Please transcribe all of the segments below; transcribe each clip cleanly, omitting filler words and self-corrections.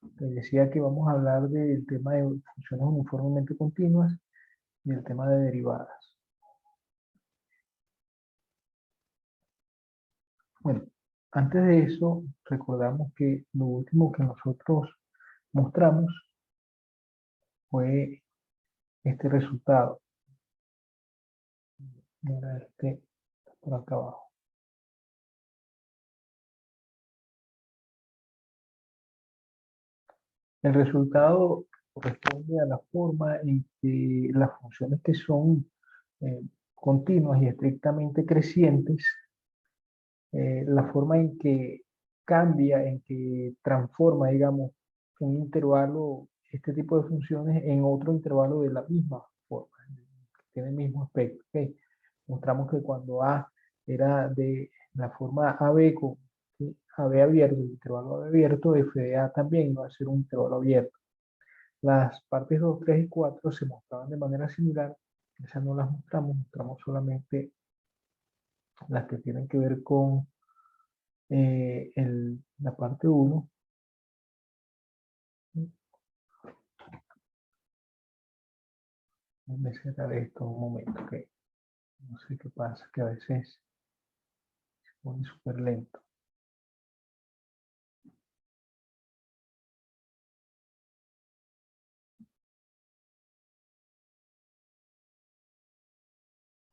Les decía que vamos a hablar del tema de funciones uniformemente continuas y el tema de derivadas. Bueno, antes de eso, recordamos que lo último que nosotros mostramos fue este resultado. Mira, este por acá abajo. El resultado corresponde a la forma en que las funciones que son eh, continuas y estrictamente crecientes, la forma en que cambia, en que transforma, digamos, un intervalo, este tipo de funciones en otro intervalo de la misma forma, que tiene el mismo aspecto. ¿Okay? Mostramos que cuando A era de la forma AB con ¿sí? AB abierto, el intervalo AB abierto, f de A también va a ser un intervalo abierto. Las partes 2, 3 y 4 se mostraban de manera similar, esas no las mostramos, mostramos solamente las que tienen que ver con la parte 1. Déjame cerrar esto un momento, que no sé qué pasa, que a veces se pone súper lento.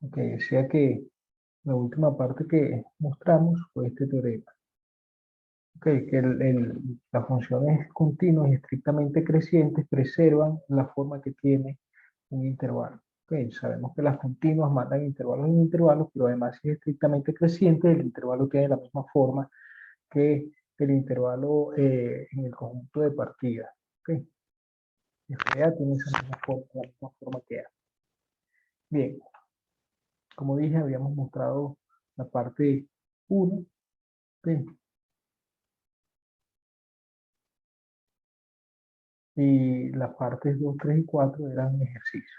Ok, decía que la última parte que mostramos fue este teorema. Ok, que las funciones continuas y estrictamente crecientes preservan la forma que tiene un intervalo. Ok, sabemos que las continuas mandan intervalos en intervalos, pero además si es estrictamente creciente, el intervalo tiene la misma forma que el intervalo en el conjunto de partidas. Ok, FA tiene esa misma forma, la misma forma que A. Bien, como dije, habíamos mostrado la parte 1. Ok, y las partes 2, 3 y 4 eran ejercicios.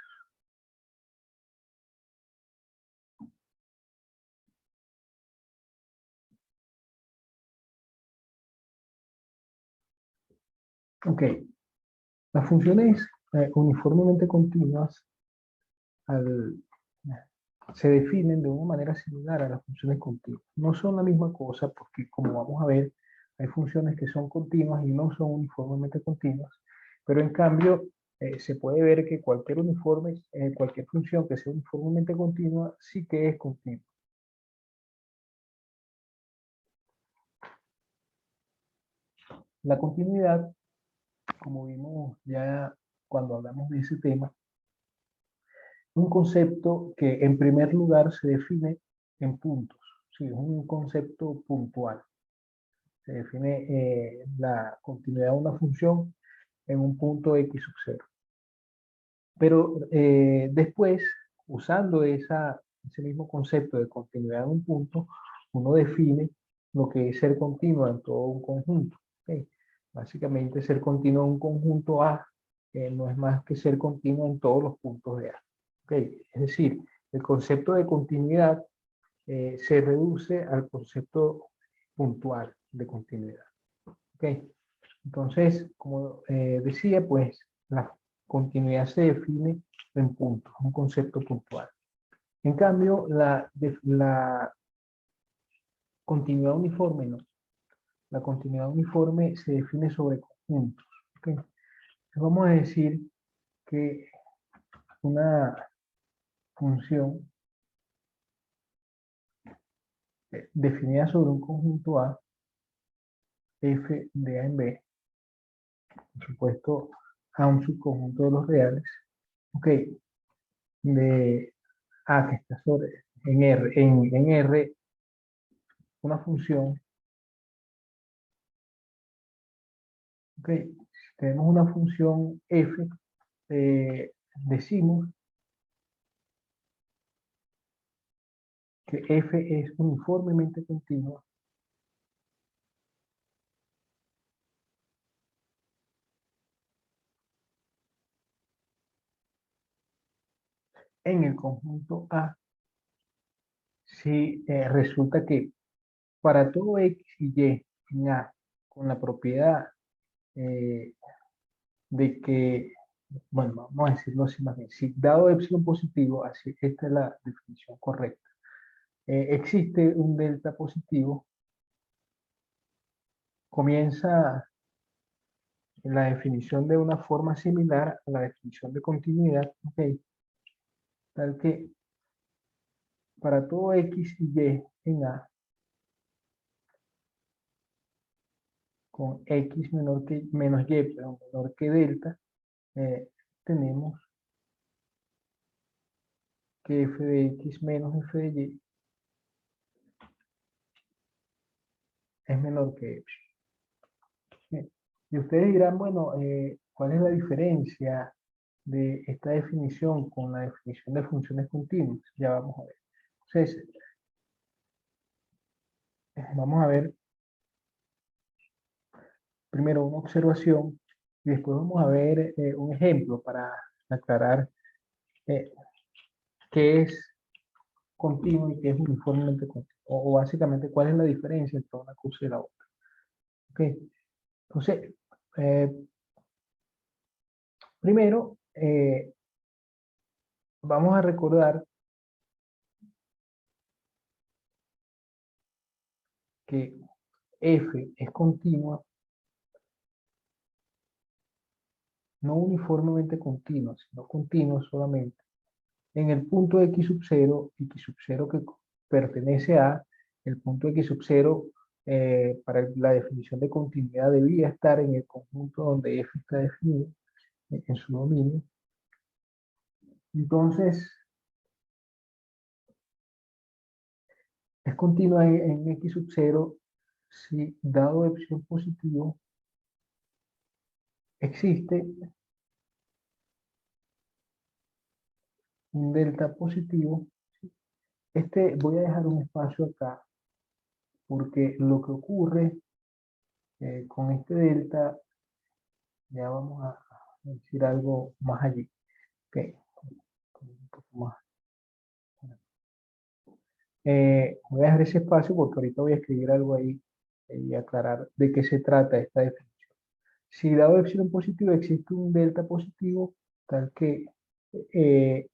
Ok, las funciones uniformemente continuas al, se definen de una manera similar a las funciones continuas. No son la misma cosa porque, como vamos a ver, hay funciones que son continuas y no son uniformemente continuas, pero en cambio se puede ver que cualquier función que sea uniformemente continua sí que es continua. La continuidad, como vimos ya cuando hablamos de ese tema, un concepto que en primer lugar se define en puntos. Sí, es un concepto puntual. Se define la continuidad de una función en un punto x sub 0. Pero después, usando ese mismo concepto de continuidad en un punto, uno define lo que es ser continuo en todo un conjunto. ¿Okay? Básicamente, ser continuo en un conjunto A no es más que ser continuo en todos los puntos de A. ¿Okay? Es decir, el concepto de continuidad se reduce al concepto puntual de continuidad. ¿Okay? Entonces, como decía, pues la continuidad se define en puntos, un concepto puntual. En cambio, la continuidad uniforme no. La continuidad uniforme se define sobre conjuntos. ¿Okay? Entonces, vamos a decir que una función definida sobre un conjunto A, f de A en B, por supuesto, a un subconjunto de los reales, ok, de A que está sobre, en R, una función, ok, si tenemos una función f, decimos que f es uniformemente continua en el conjunto A si resulta que para todo x y y en A con la propiedad de que, bueno, vamos a decirlo así más bien, si dado epsilon positivo, así, esta es la definición correcta, existe un delta positivo, comienza la definición de una forma similar a la definición de continuidad, ¿ok? Tal que para todo x y y en A, con x menor que, menos y, perdón, menor que delta, tenemos que f de x menos f de y es menor que epsilon. Bien. Y ustedes dirán, bueno, ¿cuál es la diferencia de esta definición con la definición de funciones continuas? Ya vamos a ver. Entonces, vamos a ver primero una observación y después vamos a ver un ejemplo para aclarar eh, qué es continuo y qué es uniformemente continuo, o básicamente cuál es la diferencia entre una cosa y la otra. ¿Ok? Entonces, eh, primero, vamos a recordar que f es continua, no uniformemente continua, sino continua solamente en el punto x sub 0, que pertenece a el punto x sub 0, para la definición de continuidad debía estar en el conjunto donde f está definido, en su dominio. Entonces, es continua en x sub 0 si, dado epsilon positivo, existe un delta positivo. Voy a dejar un espacio acá, porque lo que ocurre con este delta, ya vamos a decir algo más allí. Okay. Un poco más. Voy a dejar ese espacio porque ahorita voy a escribir algo ahí y aclarar de qué se trata esta definición. Si dado epsilon positivo existe un delta positivo, tal que eh,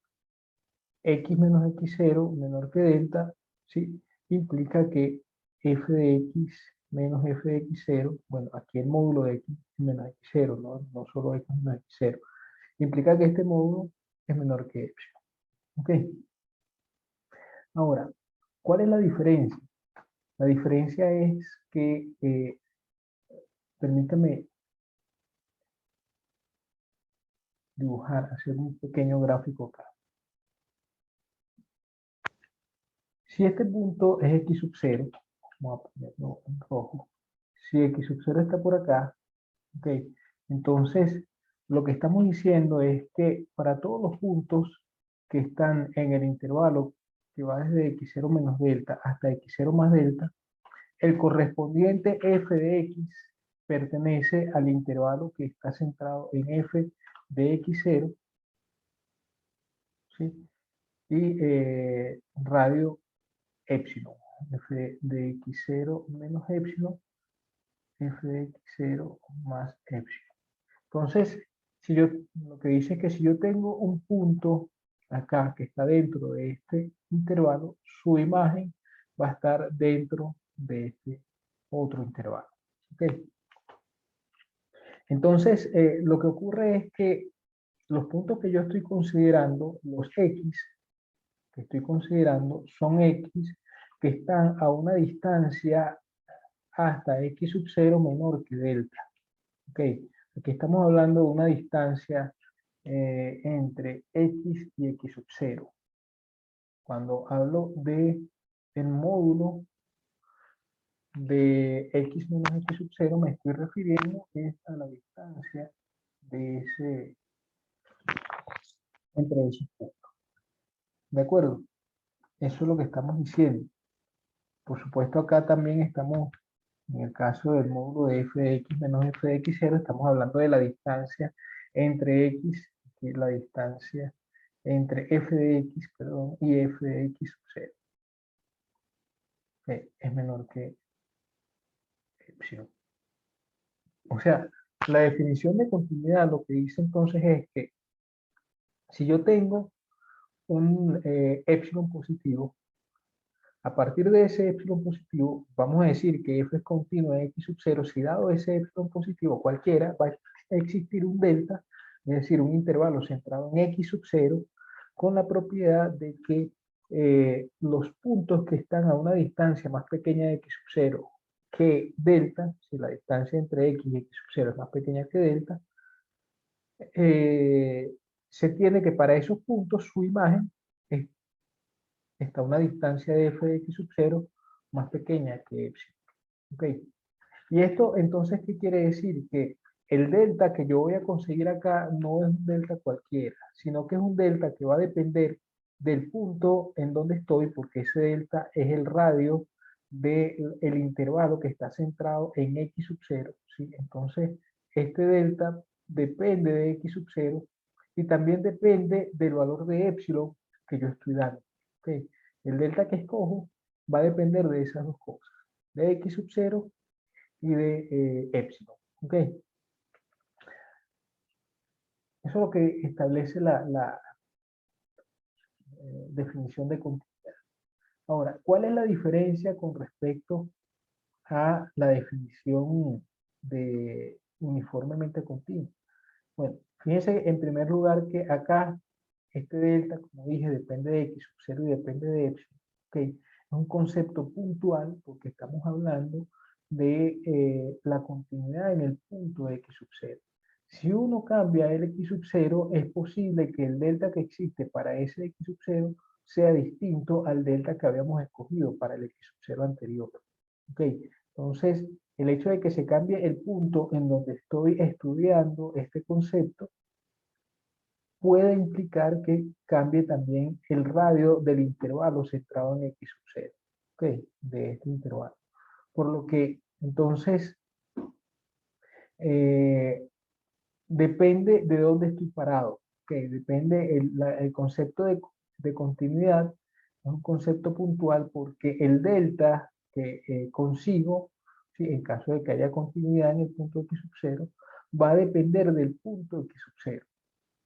x menos x0 menor que delta, ¿sí? Implica que f de x menos f de x0, bueno, aquí el módulo de x menos x0, no solo x menos x0, implica que este módulo es menor que epsilon. ¿Ok? Ahora, ¿cuál es la diferencia? La diferencia es que, permítame dibujar, hacer un pequeño gráfico acá. Si este punto es x sub 0, vamos a ponerlo en rojo. Si x sub 0 está por acá, ok, entonces lo que estamos diciendo es que para todos los puntos que están en el intervalo que va desde x0 menos delta hasta x0 más delta, el correspondiente f de x pertenece al intervalo que está centrado en f de x0, ¿sí? Y radio epsilon, f de x0 menos epsilon, f de x0 más epsilon. Entonces, si yo, lo que dice es que si yo tengo un punto acá que está dentro de este intervalo, su imagen va a estar dentro de este otro intervalo. ¿Okay? Entonces, lo que ocurre es que los puntos que yo estoy considerando, los x que estoy considerando, son x que están a una distancia hasta x sub 0 menor que delta. Ok, aquí estamos hablando de una distancia entre x y x sub 0. Cuando hablo de el módulo de x menos x sub 0, me estoy refiriendo a la distancia de entre esos puntos. ¿De acuerdo? Eso es lo que estamos diciendo. Por supuesto, acá también estamos, en el caso del módulo de f de x menos f de x0, estamos hablando de la distancia entre x, que es la distancia entre f de x, perdón, y f de x sub 0, que es menor que epsilon. O sea, La definición de continuidad lo que dice entonces es que si yo tengo un epsilon positivo, a partir de ese epsilon positivo, vamos a decir que f es continuo en x sub 0, si dado ese epsilon positivo cualquiera, va a existir un delta, es decir, un intervalo centrado en x sub 0, con la propiedad de que los puntos que están a una distancia más pequeña de x sub 0 que delta, si la distancia entre x y x sub 0 es más pequeña que delta, se tiene que para esos puntos su imagen está a una distancia de f de x sub 0 más pequeña que epsilon. ¿Okay? Y esto entonces, ¿qué quiere decir? Que el delta que yo voy a conseguir acá no es un delta cualquiera, sino que es un delta que va a depender del punto en donde estoy, porque ese delta es el radio del intervalo que está centrado en x sub 0. ¿Sí? Entonces, este delta depende de x sub 0 y también depende del valor de epsilon que yo estoy dando. ¿Okay? El delta que escojo va a depender de esas dos cosas, de x sub 0 y de epsilon. ¿Ok? Eso es lo que establece la definición de continuidad. Ahora, ¿cuál es la diferencia con respecto a la definición de uniformemente continuo? Bueno, fíjense en primer lugar que acá este delta, como dije, depende de x sub 0 y depende de epsilon. ¿Okay? Es un concepto puntual porque estamos hablando de la continuidad en el punto de x sub 0. Si uno cambia el x sub 0, es posible que el delta que existe para ese x sub 0 sea distinto al delta que habíamos escogido para el x sub 0 anterior. ¿Okay? Entonces, el hecho de que se cambie el punto en donde estoy estudiando este concepto puede implicar que cambie también el radio del intervalo centrado en x sub 0, ¿okay? De este intervalo. Por lo que, entonces, eh, depende de dónde estoy parado, ¿okay? Depende el concepto de continuidad, es un concepto puntual porque el delta que consigo, ¿sí? En caso de que haya continuidad en el punto x sub 0, va a depender del punto x sub 0.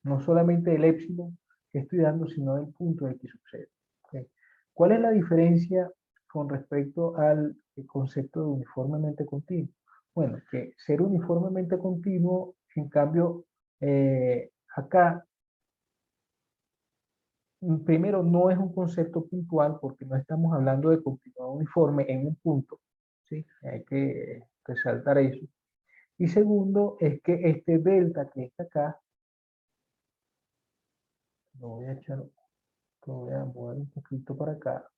No solamente del epsilon que estoy dando, sino del punto de x sub 0. ¿Okay? ¿Cuál es la diferencia con respecto al concepto de uniformemente continuo? Bueno, que ser uniformemente continuo, en cambio, acá, primero, no es un concepto puntual porque no estamos hablando de continuidad uniforme en un punto. ¿Sí? Hay que resaltar eso. Y segundo, es que este delta que está acá, lo voy a echar, lo voy a mover un poquito para acá,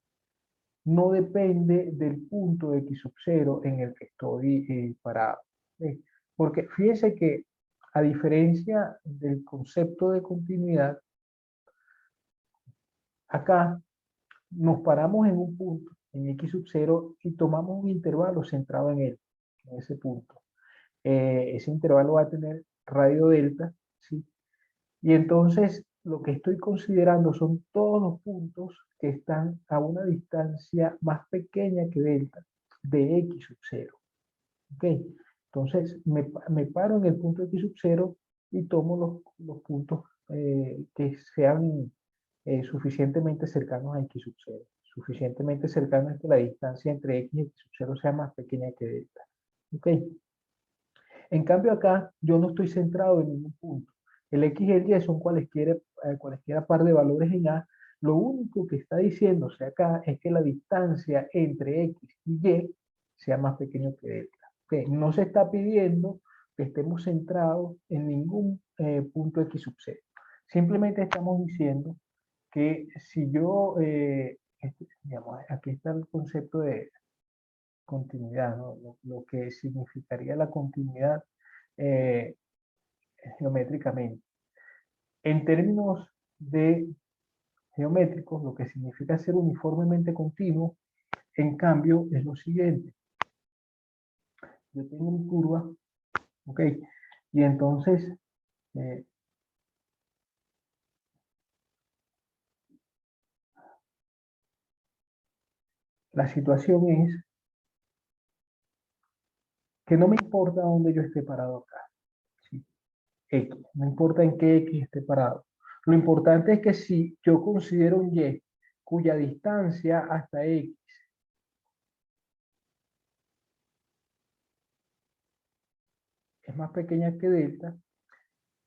no depende del punto de x sub 0 en el que estoy parado. ¿Sí? Porque fíjense que a diferencia del concepto de continuidad, acá nos paramos en un punto, en x sub 0, y tomamos un intervalo centrado en él, en ese punto. Ese intervalo va a tener radio delta, ¿sí? Y entonces lo que estoy considerando son todos los puntos que están a una distancia más pequeña que delta de x sub 0. ¿Ok? Entonces me paro en el punto x sub 0 y tomo los puntos que sean suficientemente cercanos a x sub 0. Suficientemente cercanos a que la distancia entre x y x sub 0 sea más pequeña que delta. ¿Ok? En cambio acá yo no estoy centrado en ningún punto. El x y el y son cualesquiera par de valores en A. Lo único que está diciéndose acá es que la distancia entre x y y sea más pequeño que delta. ¿Okay? No se está pidiendo que estemos centrados en ningún punto x sub 0. Simplemente estamos diciendo que si yo, digamos, aquí está el concepto de continuidad, ¿no? Lo que significaría la continuidad eh, geométricamente. En términos de geométricos, lo que significa ser uniformemente continuo, en cambio, es lo siguiente. Yo tengo mi curva, ¿ok? Y entonces, eh, la situación es que no me importa dónde yo esté parado acá. X. No importa en qué X esté parado. Lo importante es que si yo considero un Y cuya distancia hasta X es más pequeña que delta,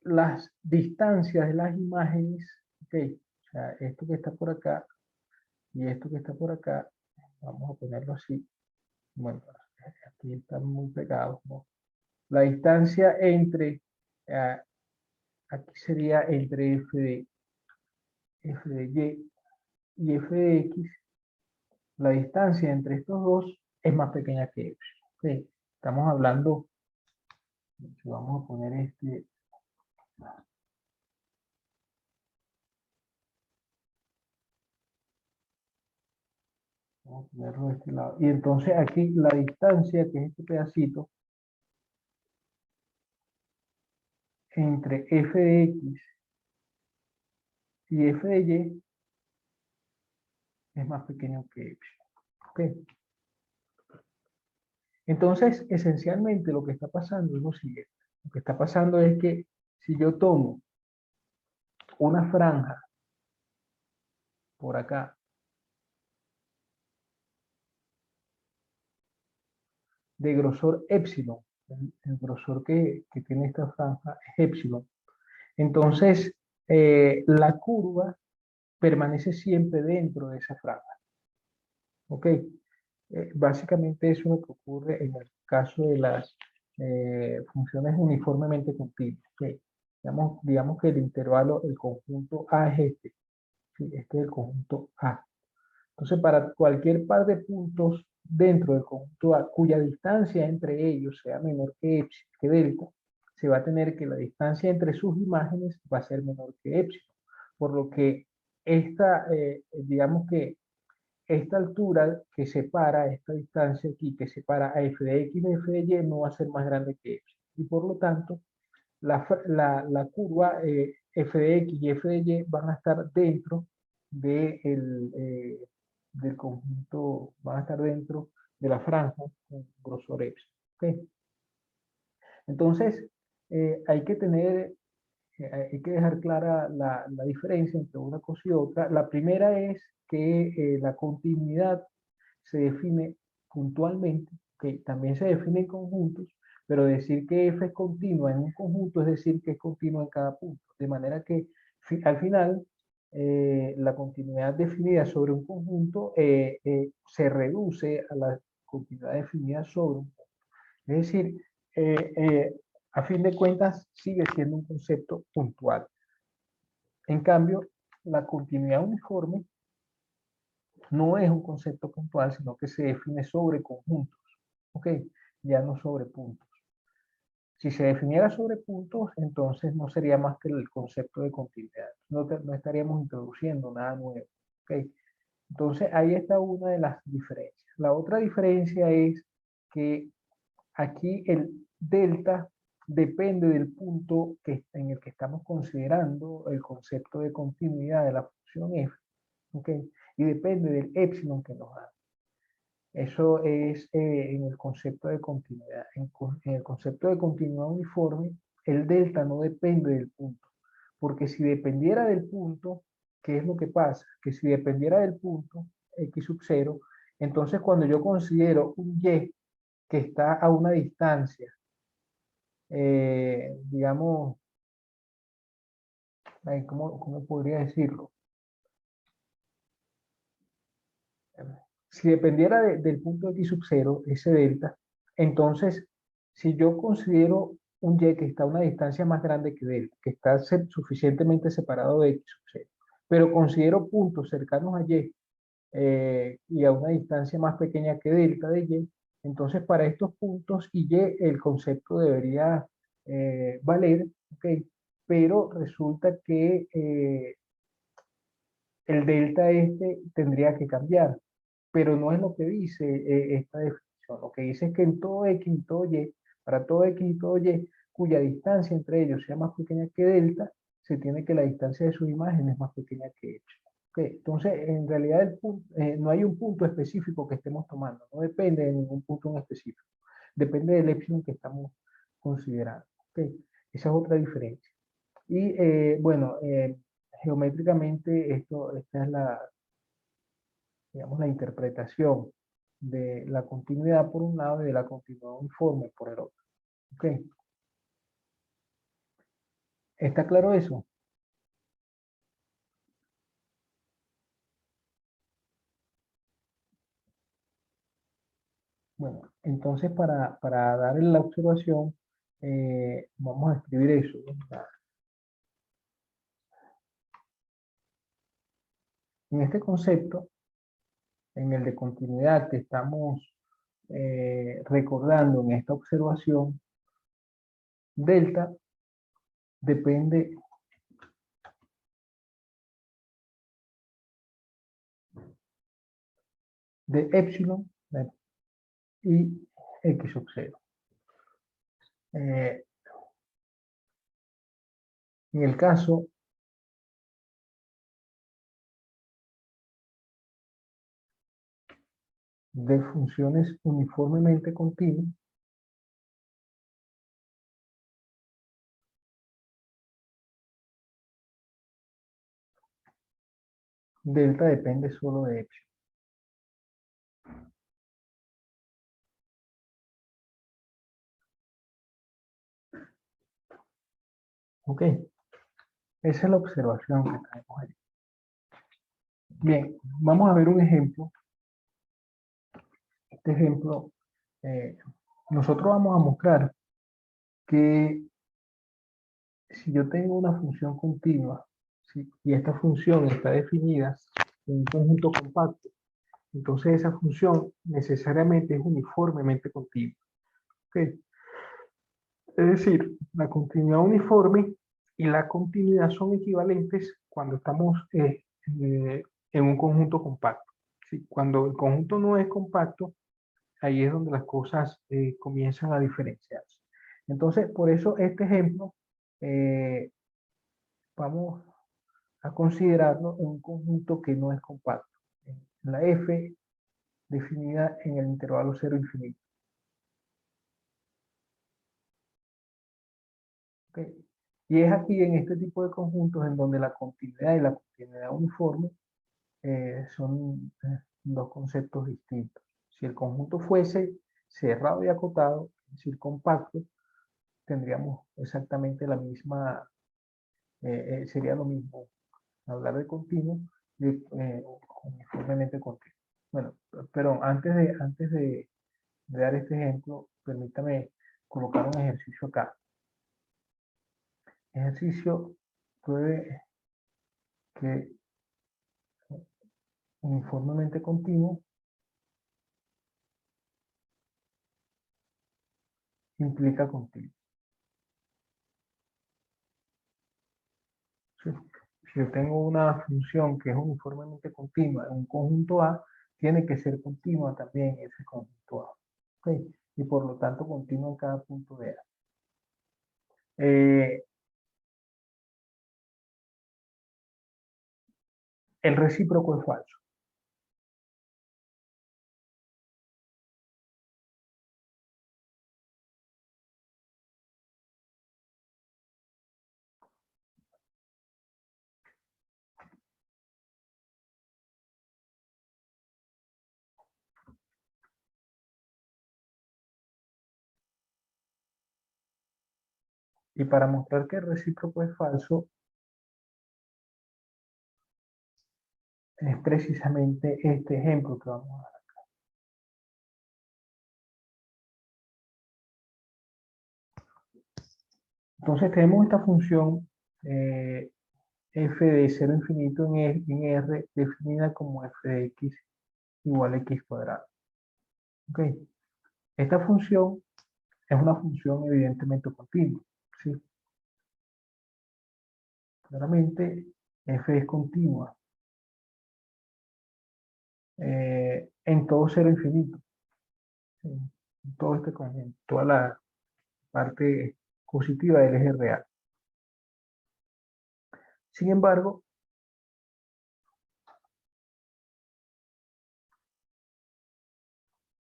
las distancias de las imágenes, ok, o sea, esto que está por acá y esto que está por acá, vamos a ponerlo así, bueno, aquí están muy pegados, ¿no? La distancia entre, eh, aquí sería entre f de y f de x, la distancia entre estos dos es más pequeña que x. Okay. Estamos hablando, vamos a poner vamos a ponerlo de este lado. Y entonces aquí la distancia, que es este pedacito, entre f de x y f de y es más pequeño que x. Okay. Entonces, esencialmente lo que está pasando es lo siguiente. Lo que está pasando es que si yo tomo una franja por acá de grosor épsilon, el grosor que tiene esta franja es épsilon, entonces la curva permanece siempre dentro de esa franja. ¿Ok? Básicamente eso es lo que ocurre en el caso de las funciones uniformemente continuas. ¿Okay? Digamos que el intervalo, el conjunto A es este. ¿Sí? Este es el conjunto A. Entonces, para cualquier par de puntos dentro del conjunto A, cuya distancia entre ellos sea menor que epsilon, que delta, se va a tener que la distancia entre sus imágenes va a ser menor que epsilon. Por lo que digamos que esta altura que separa, esta distancia aquí que separa a f de x de f de y no va a ser más grande que epsilon. Y por lo tanto, la curva f de x y f de y van a estar dentro de del conjunto, van a estar dentro de la franja con grosor epsilon. ¿Okay? Entonces, hay que tener, hay que dejar clara la diferencia entre una cosa y otra. La primera es que la continuidad se define puntualmente, que también se define en conjuntos, pero decir que f es continua en un conjunto es decir que es continua en cada punto. De manera que al final la continuidad definida sobre un conjunto se reduce a la continuidad definida sobre un punto. Es decir, eh, eh, a fin de cuentas sigue siendo un concepto puntual. En cambio, la continuidad uniforme no es un concepto puntual, sino que se define sobre conjuntos, ¿ok? Ya no sobre puntos. Si se definiera sobre puntos, entonces no sería más que el concepto de continuidad. No estaríamos introduciendo nada nuevo, ¿ok? Entonces ahí está una de las diferencias. La otra diferencia es que aquí el delta depende del punto en el que estamos considerando el concepto de continuidad de la función f, ¿ok? Y depende del épsilon que nos da. Eso es en el concepto de continuidad. En el concepto de continuidad uniforme, el delta no depende del punto. Porque si dependiera del punto, ¿qué es lo que pasa? Que si dependiera del punto, x sub 0, entonces cuando yo considero un y que está a una distancia, digamos, ¿cómo podría decirlo? Si dependiera del punto x sub 0, ese delta, entonces, si yo considero un y que está a una distancia más grande que delta, que está suficientemente separado de x sub 0, pero considero puntos cercanos a y a una distancia más pequeña que delta de y, entonces para estos puntos y el concepto debería valer, ¿ok? Pero resulta que el delta este tendría que cambiar, pero no es lo que dice esta definición. Lo que dice es que en todo x y todo y, para todo x y todo y, cuya distancia entre ellos sea más pequeña que delta, se tiene que la distancia de su imagen es más pequeña que epsilon. Okay. Entonces, en realidad no hay un punto específico que estemos tomando, no depende de ningún punto en específico, depende del epsilon que estamos considerando. Okay. Esa es otra diferencia. Y bueno, geométricamente esta es la, digamos, la interpretación de la continuidad por un lado y de la continuidad uniforme por el otro. ¿Ok? ¿Está claro eso? Bueno, entonces para dar la observación, vamos a escribir eso, ¿no? En este concepto, en el de continuidad que estamos recordando en esta observación, delta depende de epsilon y x sub 0. En el caso de funciones uniformemente continuas, delta depende solo de epsilon. ¿Ok? Esa es la observación que tenemos ahí. Bien, vamos a ver un ejemplo. Este ejemplo, eh, nosotros vamos a mostrar que si yo tengo una función continua, ¿sí? Y esta función está definida en un conjunto compacto, entonces esa función necesariamente es uniformemente continua. ¿Ok? Es decir, la continuidad uniforme y la continuidad son equivalentes cuando estamos en un conjunto compacto. ¿Sí? Cuando el conjunto no es compacto, ahí es donde las cosas comienzan a diferenciarse. Entonces, por eso este ejemplo eh, vamos a considerarlo en un conjunto que no es compacto. La F definida en el intervalo cero infinito. ¿Ok? Y es aquí en este tipo de conjuntos en donde la continuidad y la continuidad uniforme son dos conceptos distintos. Si el conjunto fuese cerrado y acotado, es decir, compacto, tendríamos exactamente la misma, sería lo mismo hablar de continuo y uniformemente continuo. Bueno, pero antes de dar este ejemplo, permítame colocar un ejercicio acá. Ejercicio pruebe que uniformemente continuo implica continuo. ¿Sí? Si yo tengo una función que es uniformemente continua en un conjunto A, tiene que ser continua también en ese conjunto A. ¿Okay? Y por lo tanto continua en cada punto de A. El recíproco es falso. Y para mostrar que el recíproco es falso, es precisamente este ejemplo que vamos a dar. Entonces tenemos esta función f de 0 infinito en R definida como f de x igual a x cuadrado. ¿Okay? Esta función es una función evidentemente continua. ¿Sí? Claramente f es continua en todo 0 infinito. ¿Sí? En todo este conjunto, toda la parte positiva del eje real. Sin embargo,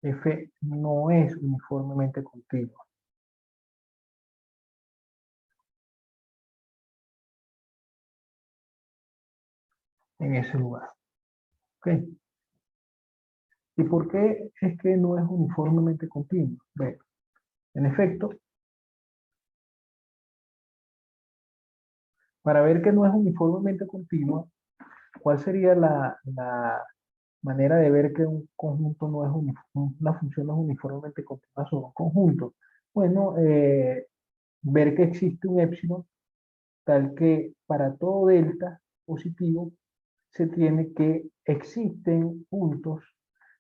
f no es uniformemente continua. en ese lugar. ¿Ok? ¿Y por qué es que no es uniformemente continuo? Bueno, en efecto, para ver que no es uniformemente continuo, ¿cuál sería la manera de ver que un conjunto no es una función no es uniformemente continua sobre un conjunto? Bueno, ver que existe un épsilon tal que para todo delta positivo se tiene que existen puntos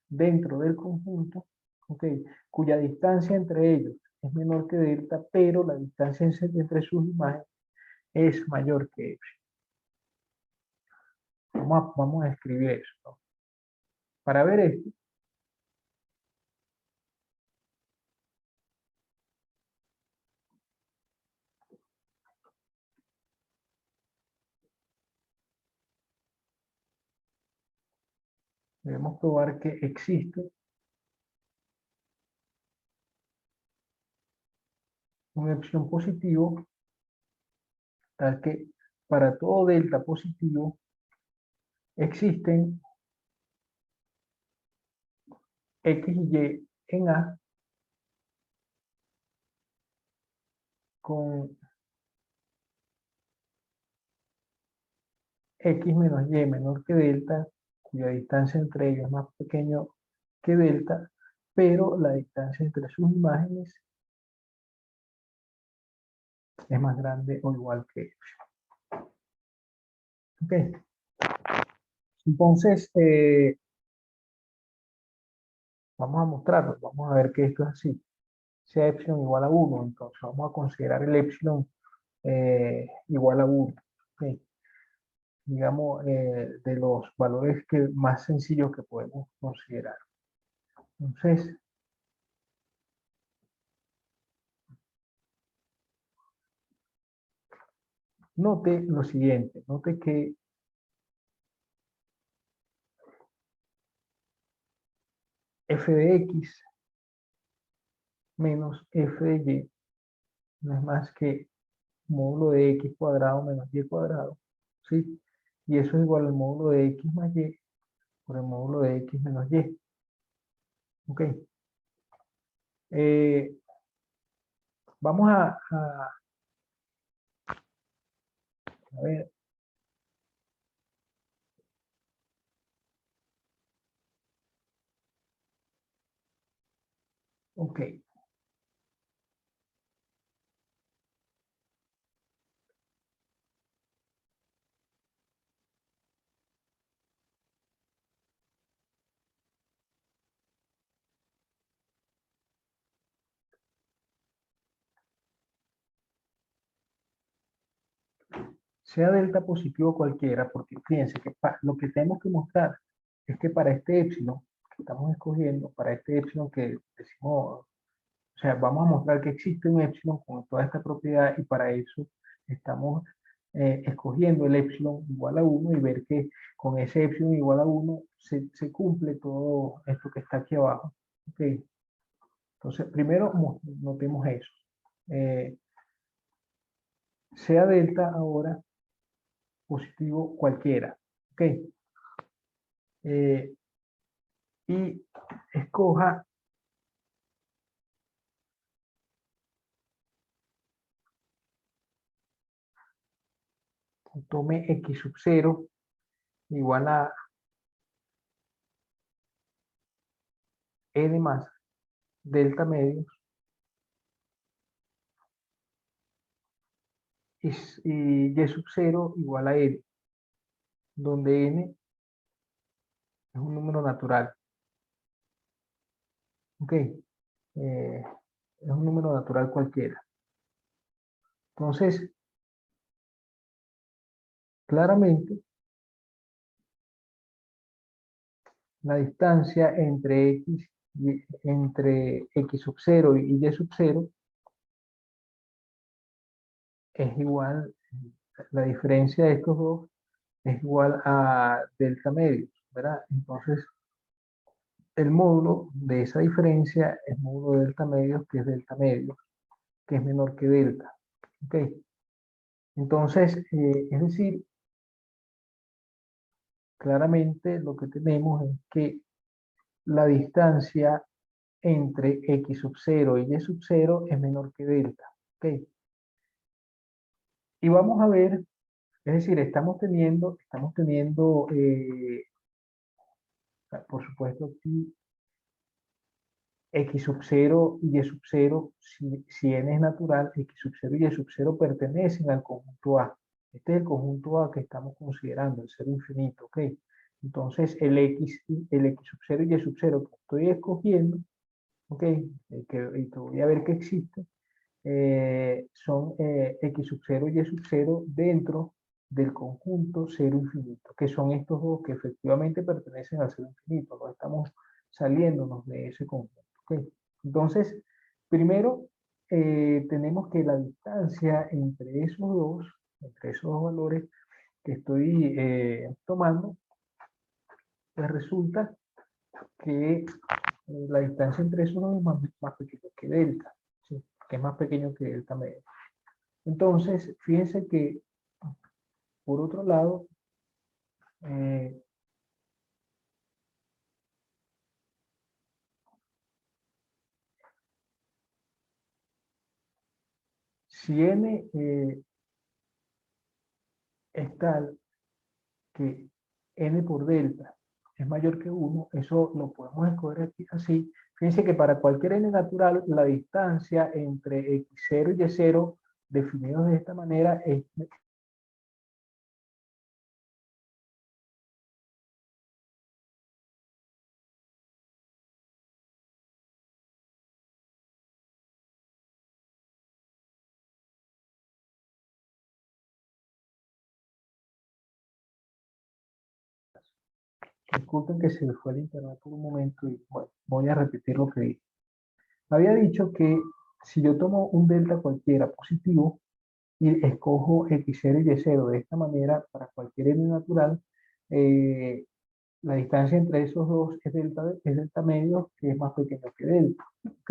dentro del conjunto, ¿ok?, cuya distancia entre ellos es menor que delta, pero la distancia entre sus imágenes es mayor que epsilon. Vamos a escribir eso, ¿no? Para ver esto, debemos probar que existe un epsilon positivo tal que para todo delta positivo existen x y y en A con x menos y menor que delta, cuya distancia entre ellos es más pequeño que delta, pero la distancia entre sus imágenes es más grande o igual que epsilon. ¿Ok? Entonces, vamos a mostrarlo, vamos a ver que esto es así. Sea epsilon igual a 1, entonces vamos a considerar el epsilon igual a 1. ¿Ok? Digamos, de los valores más sencillos que podemos considerar. Entonces, note lo siguiente, note que f de x menos f de y no es más que módulo de x cuadrado menos y cuadrado, ¿sí? Y eso es igual al módulo de x más y por el módulo de x menos y. ¿Ok? Eh, vamos a ver, ok. Sea delta positivo cualquiera, porque fíjense que lo que tenemos que mostrar es que para este epsilon que estamos escogiendo, para este epsilon que decimos, o sea, vamos a mostrar que existe un epsilon con toda esta propiedad y para eso estamos escogiendo el epsilon igual a 1 y ver que con ese epsilon igual a 1 se cumple todo esto que está aquí abajo. ¿Okay? Entonces, primero notemos eso. Eh, sea delta ahora positivo cualquiera. ¿Ok? Eh, y escoja tome x sub 0 igual a n más delta medios y y sub 0 igual a n, donde n es un número natural. ¿Ok? Es un número natural cualquiera. Entonces, claramente, la distancia entre x sub 0 y y sub 0 es igual, la diferencia de estos dos es igual a delta medios, ¿verdad? Entonces, el módulo de esa diferencia es módulo de delta medios, que es delta medios, que es menor que delta. ¿Ok? Entonces, es decir, claramente lo que tenemos es que la distancia entre x sub 0 y y sub 0 es menor que delta. ¿Ok? Y vamos a ver, es decir, por supuesto, aquí x sub 0 y y sub 0, si n es natural, x sub 0 y y sub 0 pertenecen al conjunto A. Este es el conjunto A que estamos considerando, el cero infinito, ¿ok? Entonces, el x sub 0 y y sub 0 que estoy escogiendo, ¿ok? Y que voy a ver que existe, son x sub 0 y y sub 0 dentro del conjunto cero infinito, que son estos dos que efectivamente pertenecen al cero infinito, no estamos saliéndonos de ese conjunto. ¿Ok? Entonces, primero tenemos que la distancia entre esos dos valores que estoy tomando, pues resulta que la distancia entre esos dos es más pequeño que delta, ¿sí? Que es más pequeño que delta medio. Entonces, fíjense que, por otro lado, eh, si n es tal que n por delta es mayor que 1, eso lo podemos escoger aquí así. Fíjense que para cualquier n natural, la distancia entre x0 y y0, definidos de esta manera, es disculpen que se me fue el internet por un momento y bueno, voy a repetir lo que dije. Había dicho que si yo tomo un delta cualquiera positivo y escojo x0 y y0 de esta manera para cualquier n natural, eh, la distancia entre esos dos es delta medio, que es más pequeño que delta. ¿Ok?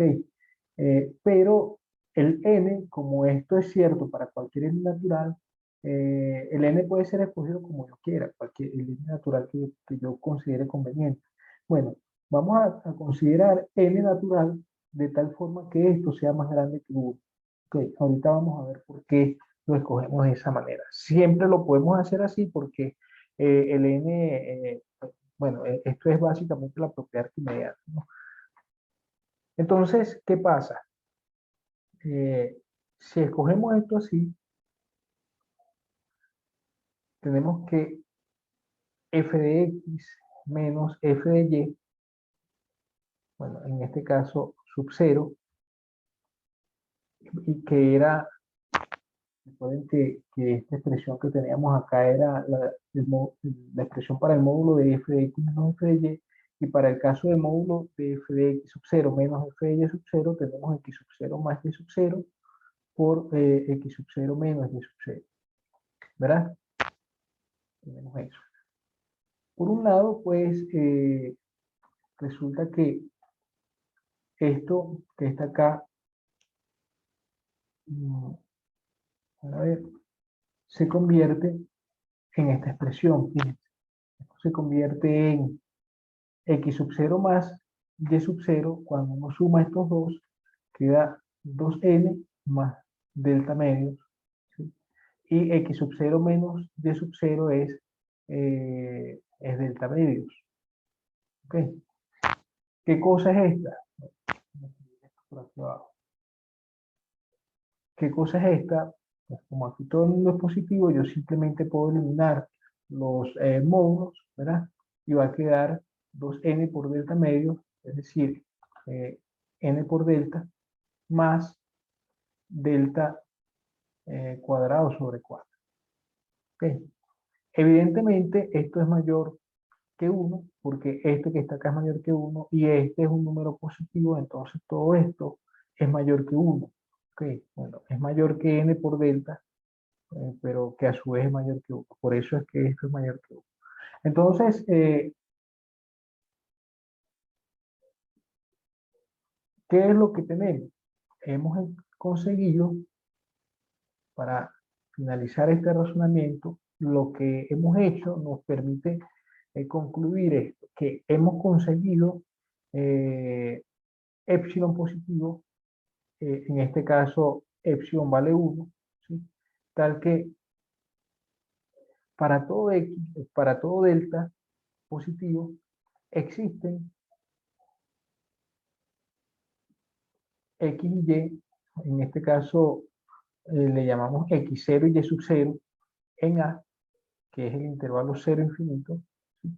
Pero el n, como esto es cierto para cualquier n natural, el n puede ser escogido como yo quiera, el n natural que yo considere conveniente. Bueno, vamos a considerar n natural de tal forma que esto sea más grande que 1. Ok, ahorita vamos a ver por qué lo escogemos de esa manera. Siempre lo podemos hacer así porque el n, bueno, esto es básicamente la propiedad arquimediana, ¿no? Entonces, ¿qué pasa? Si escogemos esto así, tenemos que f de x menos f de y, bueno, en este caso sub 0, y que era, recuerden que esta expresión que teníamos acá era la expresión para el módulo de f de x menos f de y para el caso del módulo de f de x sub 0 menos f de y sub 0, tenemos x sub 0 más y sub 0 por x sub 0 menos y sub 0, ¿verdad? Tenemos eso. Por un lado, pues resulta que esto que está acá, mm, a ver, se convierte en esta expresión. Fíjense. Esto se convierte en x sub 0 más y sub 0. Cuando uno suma estos dos, queda 2n más delta medios, ¿sí? Y x sub 0 menos y sub 0 es delta medios. ¿Ok? ¿Qué cosa es esta? Por aquí abajo. ¿Qué cosa es esta? Pues como aquí todo el mundo es positivo, yo simplemente puedo eliminar los módulos, ¿verdad? Y va a quedar 2n por delta medio, es decir, n por delta, más delta cuadrado sobre 4. ¿Ok? Evidentemente, esto es mayor que 1, porque este que está acá es mayor que 1, y este es un número positivo, entonces todo esto es mayor que 1. ¿Ok? Bueno, es mayor que n por delta, pero que a su vez es mayor que 1. Por eso es que esto es mayor que 1. Entonces, ¿qué es lo que tenemos? Hemos conseguido, para finalizar este razonamiento, lo que hemos hecho nos permite concluir esto, que hemos conseguido epsilon positivo, en este caso epsilon vale 1, ¿sí? Tal que para todo x, para todo delta positivo, existen x y y, en este caso le llamamos x0 y y sub 0 en A, que es el intervalo 0 infinito, ¿sí?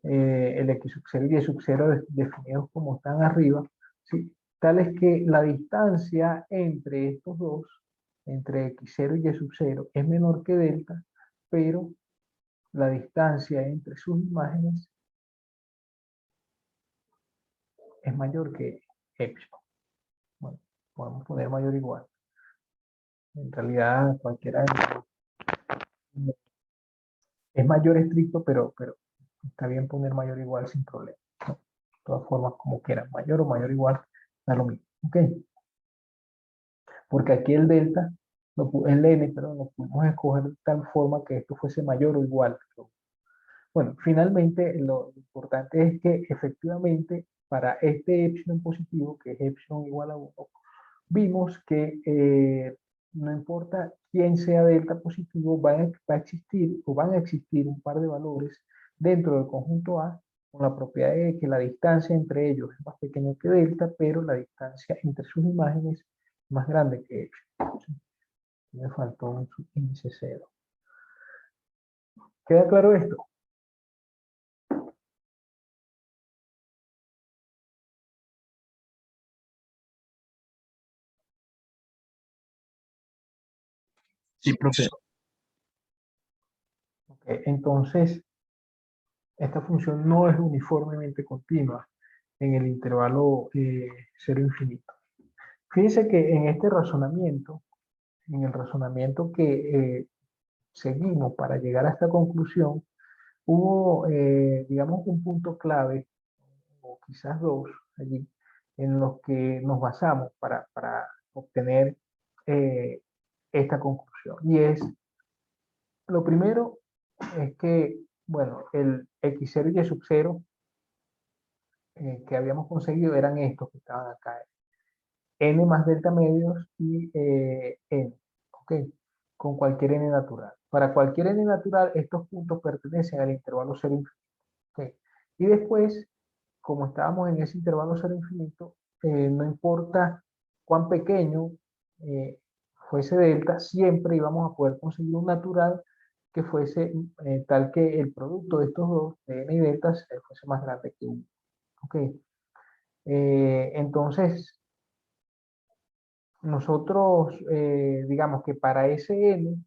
El x sub 0 y y sub 0 definidos como están arriba, ¿sí? Tal es que la distancia entre estos dos, entre x0 y y sub 0, es menor que delta, pero la distancia entre sus imágenes es mayor que epsilon. Bueno, podemos poner mayor o igual. En realidad, cualquiera de los dos es mayor estricto, pero está bien poner mayor o igual sin problema. ¿No? De todas formas, como quieran, mayor o mayor o igual, da lo mismo. ¿Ok? Porque aquí el delta, el n, perdón, lo pudimos escoger de tal forma que esto fuese mayor o igual. Bueno, finalmente lo importante es que efectivamente para este epsilon positivo, que es epsilon igual a 1, vimos que no importa quién sea delta positivo, va a existir o van a existir un par de valores dentro del conjunto A con la propiedad de que la distancia entre ellos es más pequeña que delta, pero la distancia entre sus imágenes es más grande que epsilon. ¿Sí? Me faltó un subíndice 0. ¿Queda claro esto? Sí, profe. Okay. Entonces, esta función no es uniformemente continua en el intervalo 0 infinito. Fíjense que en este razonamiento, en el razonamiento que seguimos para llegar a esta conclusión, hubo, digamos, un punto clave, o quizás dos, allí, en los que nos basamos para obtener eh, esta conclusión. Y es, lo primero es que, bueno, el x0 y y sub 0 que habíamos conseguido eran estos que estaban acá, n más delta medios y n, ¿ok? Con cualquier n natural. Para cualquier n natural, estos puntos pertenecen al intervalo 0 infinito, ¿ok? Y después, como estábamos en ese intervalo 0 infinito, no importa cuán pequeño fuese delta, siempre íbamos a poder conseguir un natural que fuese tal que el producto de estos dos, de n y delta, fuese más grande que 1. ¿Ok? Entonces, nosotros, digamos que para ese n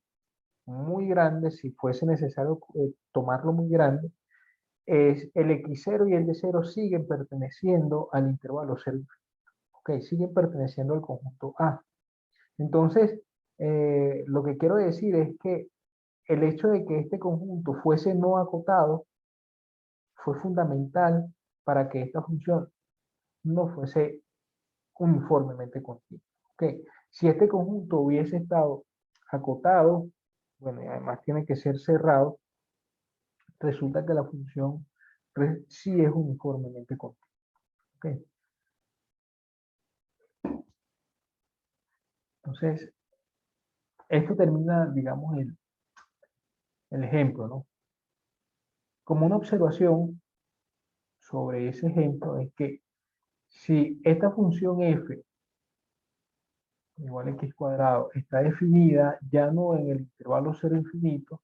muy grande, si fuese necesario tomarlo muy grande, es el x0 y el y0 siguen perteneciendo al intervalo 0. Ok, siguen perteneciendo al conjunto A. Entonces, lo que quiero decir es que el hecho de que este conjunto fuese no acotado fue fundamental para que esta función no fuese uniformemente continua. Okay. Si este conjunto hubiese estado acotado, bueno, y además tiene que ser cerrado, resulta que la función sí es uniformemente continua. Okay. Entonces, esto termina, digamos, el ejemplo, ¿no? Como una observación sobre ese ejemplo es que si esta función f igual a x cuadrado está definida ya no en el intervalo 0 infinito,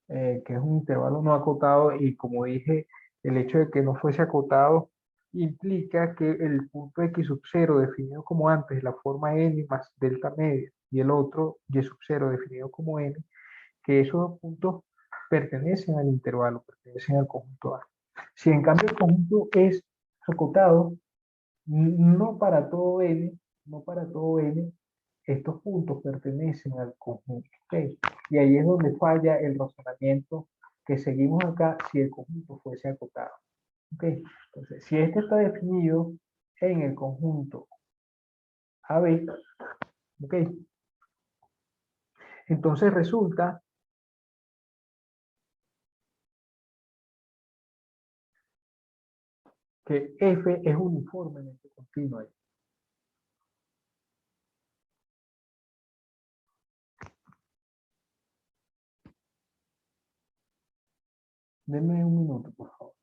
que es un intervalo no acotado, y como dije, el hecho de que no fuese acotado implica que el punto x sub 0 definido como antes, la forma n más delta media, y el otro y sub 0 definido como n, que esos dos puntos pertenecen al intervalo, pertenecen al conjunto A. Si en cambio el conjunto es acotado, no para todo n, no para todo n, estos puntos pertenecen al conjunto. ¿Okay? Y ahí es donde falla el razonamiento que seguimos acá si el conjunto fuese acotado. ¿Okay? Entonces, si este está definido en el conjunto AB, ¿okay? Entonces resulta que F es uniformemente continua ahí. Denme un minuto, por favor.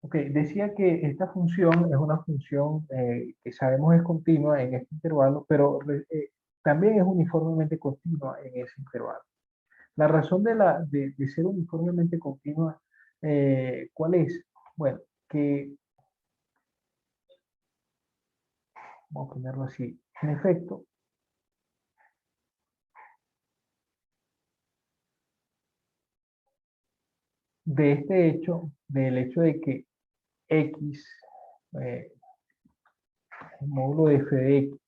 Ok, decía que esta función es una función que sabemos es continua en este intervalo, pero también es uniformemente continua en ese intervalo. La razón de ser uniformemente continua, ¿cuál es? Bueno, que, vamos a ponerlo así, en efecto, de este hecho, del hecho de que X, el módulo de f de X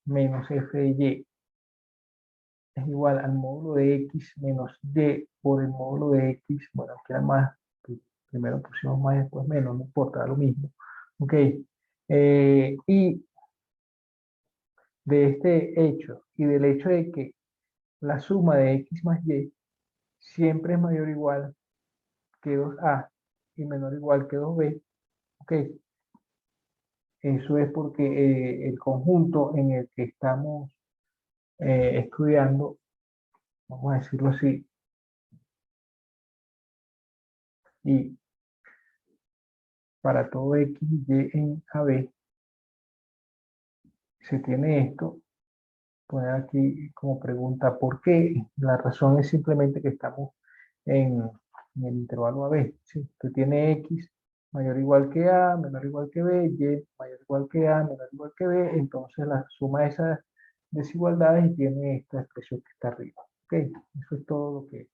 menos f de Y es igual al módulo de X menos Y por el módulo de X, bueno, queda más, primero pusimos más, después menos, no importa, da lo mismo. Ok, y de este hecho y del hecho de que la suma de X más Y siempre es mayor o igual que 2A y menor o igual que 2B, ok, eso es porque el conjunto en el que estamos estudiando, vamos a decirlo así, y para todo X y Y en AB se tiene esto, poner aquí como pregunta ¿por qué? La razón es simplemente que estamos en, en el intervalo AB, ¿sí? Usted tiene X mayor o igual que A, menor o igual que B, Y mayor o igual que A, menor o igual que B, entonces la suma de esas desigualdades y tiene esta expresión que está arriba. ¿Ok? Eso es todo lo que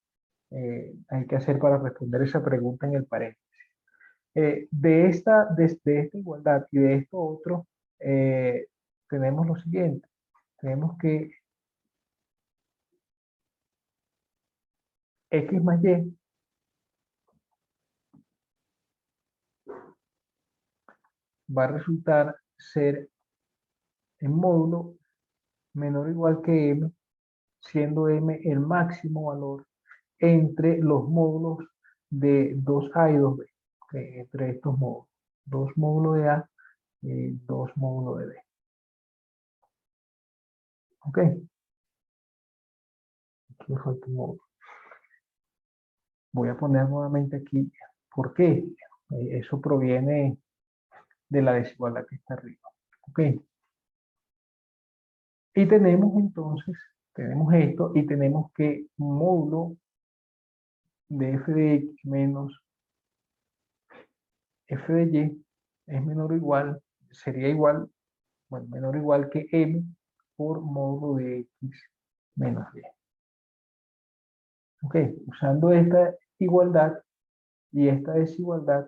hay que hacer para responder esa pregunta en el paréntesis. De esta igualdad y de esto otro, tenemos lo siguiente. Tenemos que X más Y va a resultar ser en módulo menor o igual que M, siendo M el máximo valor entre los módulos de 2A y 2B. Okay, entre estos módulos. 2 módulos de A y 2 módulos de B. Ok. Aquí me falta un módulo. Voy a poner nuevamente aquí. ¿Por qué? Eso proviene de la desigualdad que está arriba. Ok. Y tenemos entonces, tenemos esto y tenemos que módulo de f de x menos f de y es menor o igual, sería igual, bueno, menor o igual que m por módulo de x menos y. Ok, usando esta igualdad y esta desigualdad,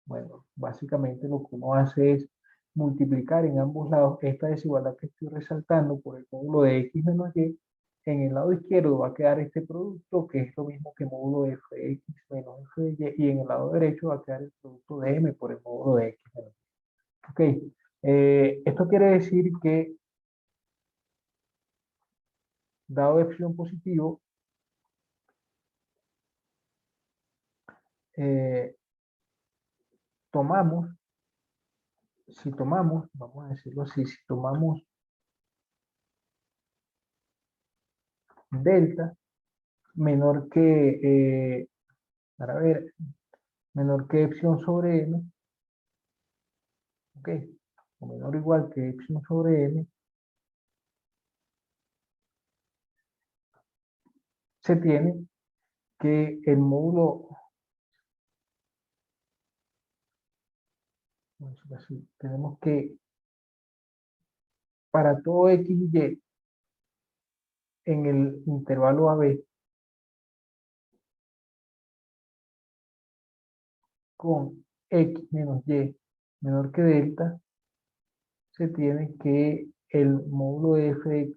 bueno, básicamente lo que uno hace es multiplicar en ambos lados esta desigualdad que estoy resaltando por el módulo de x menos y. En el lado izquierdo va a quedar este producto, que es lo mismo que módulo de f de x menos f de y en el lado derecho va a quedar el producto de m por el módulo de x menos y. Ok, esto quiere decir que, dado epsilon positivo, eh, tomamos, si tomamos, vamos a decirlo así, si tomamos delta menor que, para ver, menor que epsilon sobre m, ok, o menor o igual que epsilon sobre m, se tiene que el módulo, vamos a decirlo así, tenemos que para todo x y y en el intervalo AB con x menos y menor que delta, se tiene que el módulo de f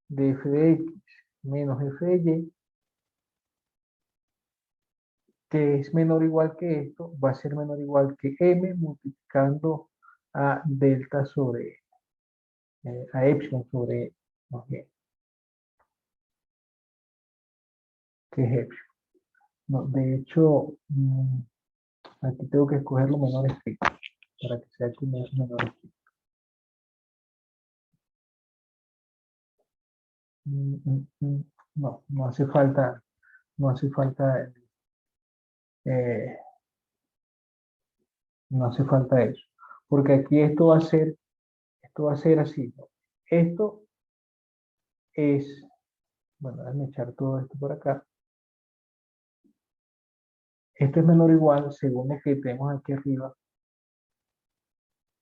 de x menos f de y, que es menor o igual que esto, va a ser menor o igual que m multiplicando a delta sobre, a epsilon sobre, ok, que es epsilon. No, de hecho, aquí tengo que escoger lo menor estricto para que sea como menor estricto. No, no hace falta, no hace falta, eh, no hace falta eso. Porque aquí esto va a ser así, ¿no? Esto es, bueno, déjame echar todo esto por acá. Esto es menor o igual, según lo que tenemos aquí arriba,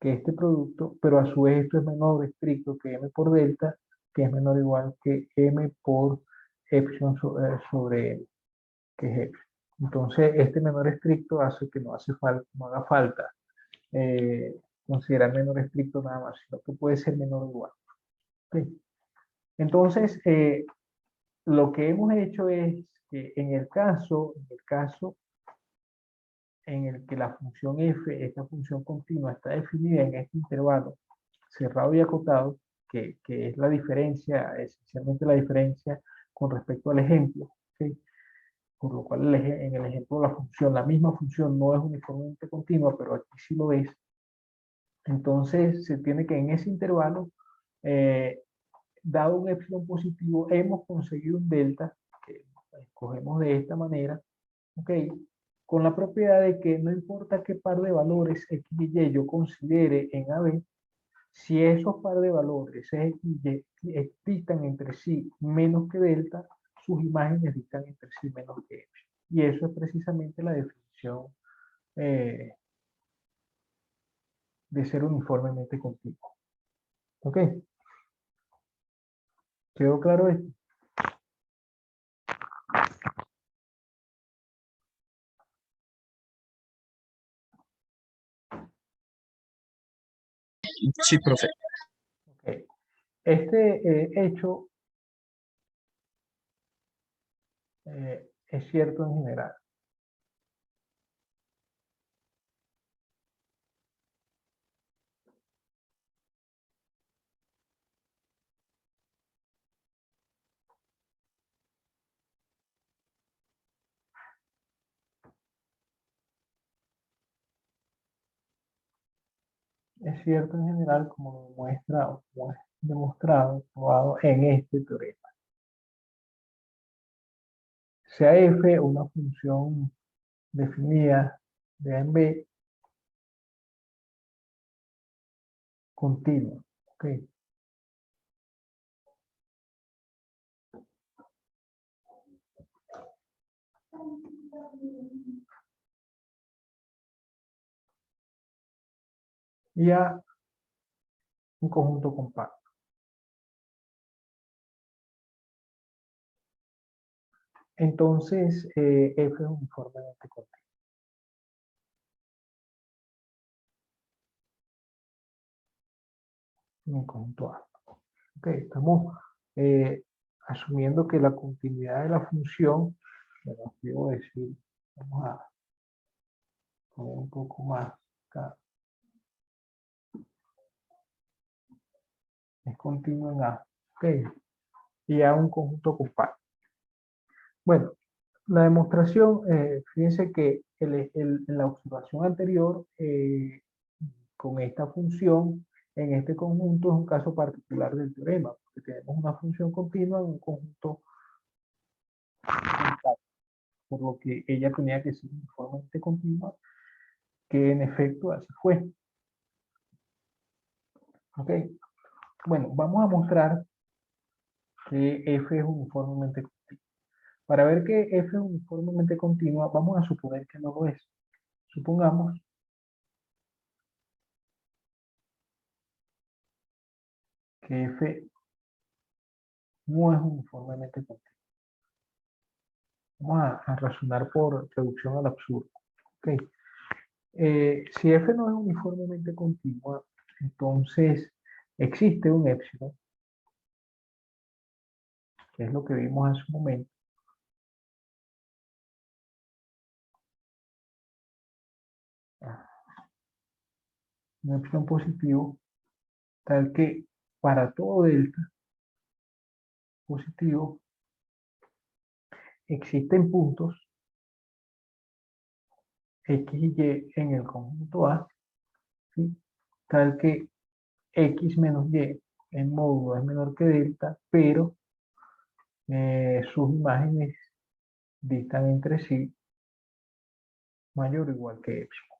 que este producto, pero a su vez esto es menor o estricto que m por delta, que es menor o igual que m por epsilon sobre m, que es epsilon. Entonces, este menor estricto hace que no haga falta considerar menor estricto nada más, sino que puede ser menor o igual. ¿Sí? Entonces, lo que hemos hecho es que en el caso en el que la función f, esta función continua, está definida en este intervalo cerrado y acotado, que es la diferencia, esencialmente la diferencia con respecto al ejemplo, ¿sí? Por lo cual en el ejemplo la misma función no es uniformemente continua, pero aquí sí lo es. Entonces se tiene que en ese intervalo, dado un epsilon positivo, hemos conseguido un delta, que escogemos de esta manera, ¿ok? Con la propiedad de que no importa qué par de valores x y y yo considere en AB, si esos par de valores x y y distan entre sí menos que delta, sus imágenes distan entre sí menos que epsilon. Y eso es precisamente la definición eh, de ser uniformemente continuo. ¿Ok? ¿Quedó claro esto? Sí, profe. Ok. Este hecho es cierto en general. Es cierto en general como lo muestra o como es demostrado, probado en este teorema. Sea f una función definida de A en B continua. ¿Ok? Y A un conjunto compacto. Entonces, F es uniformemente continuo. En un conjunto A. Ok, estamos asumiendo que la continuidad de la función, bueno, quiero decir, vamos a poner un poco más acá, es continuo en A. Ok, y A un conjunto compacto. Bueno, la demostración, fíjense que en la observación anterior, con esta función, en este conjunto es un caso particular del teorema, porque tenemos una función continua en un conjunto compacto, por lo que ella tenía que ser uniformemente continua, que en efecto así fue. Ok, bueno, vamos a mostrar que f es uniformemente continua. Para ver que f es uniformemente continua, vamos a suponer que no lo es. Supongamos que f no es uniformemente continua. Vamos a razonar por reducción al absurdo. Okay. Si f no es uniformemente continua, entonces existe un epsilon, que es lo que vimos hace un momento, un epsilon positivo, tal que para todo delta positivo existen puntos X y Y en el conjunto A, ¿sí? Tal que X menos Y en módulo es menor que delta, pero sus imágenes distan entre sí mayor o igual que epsilon.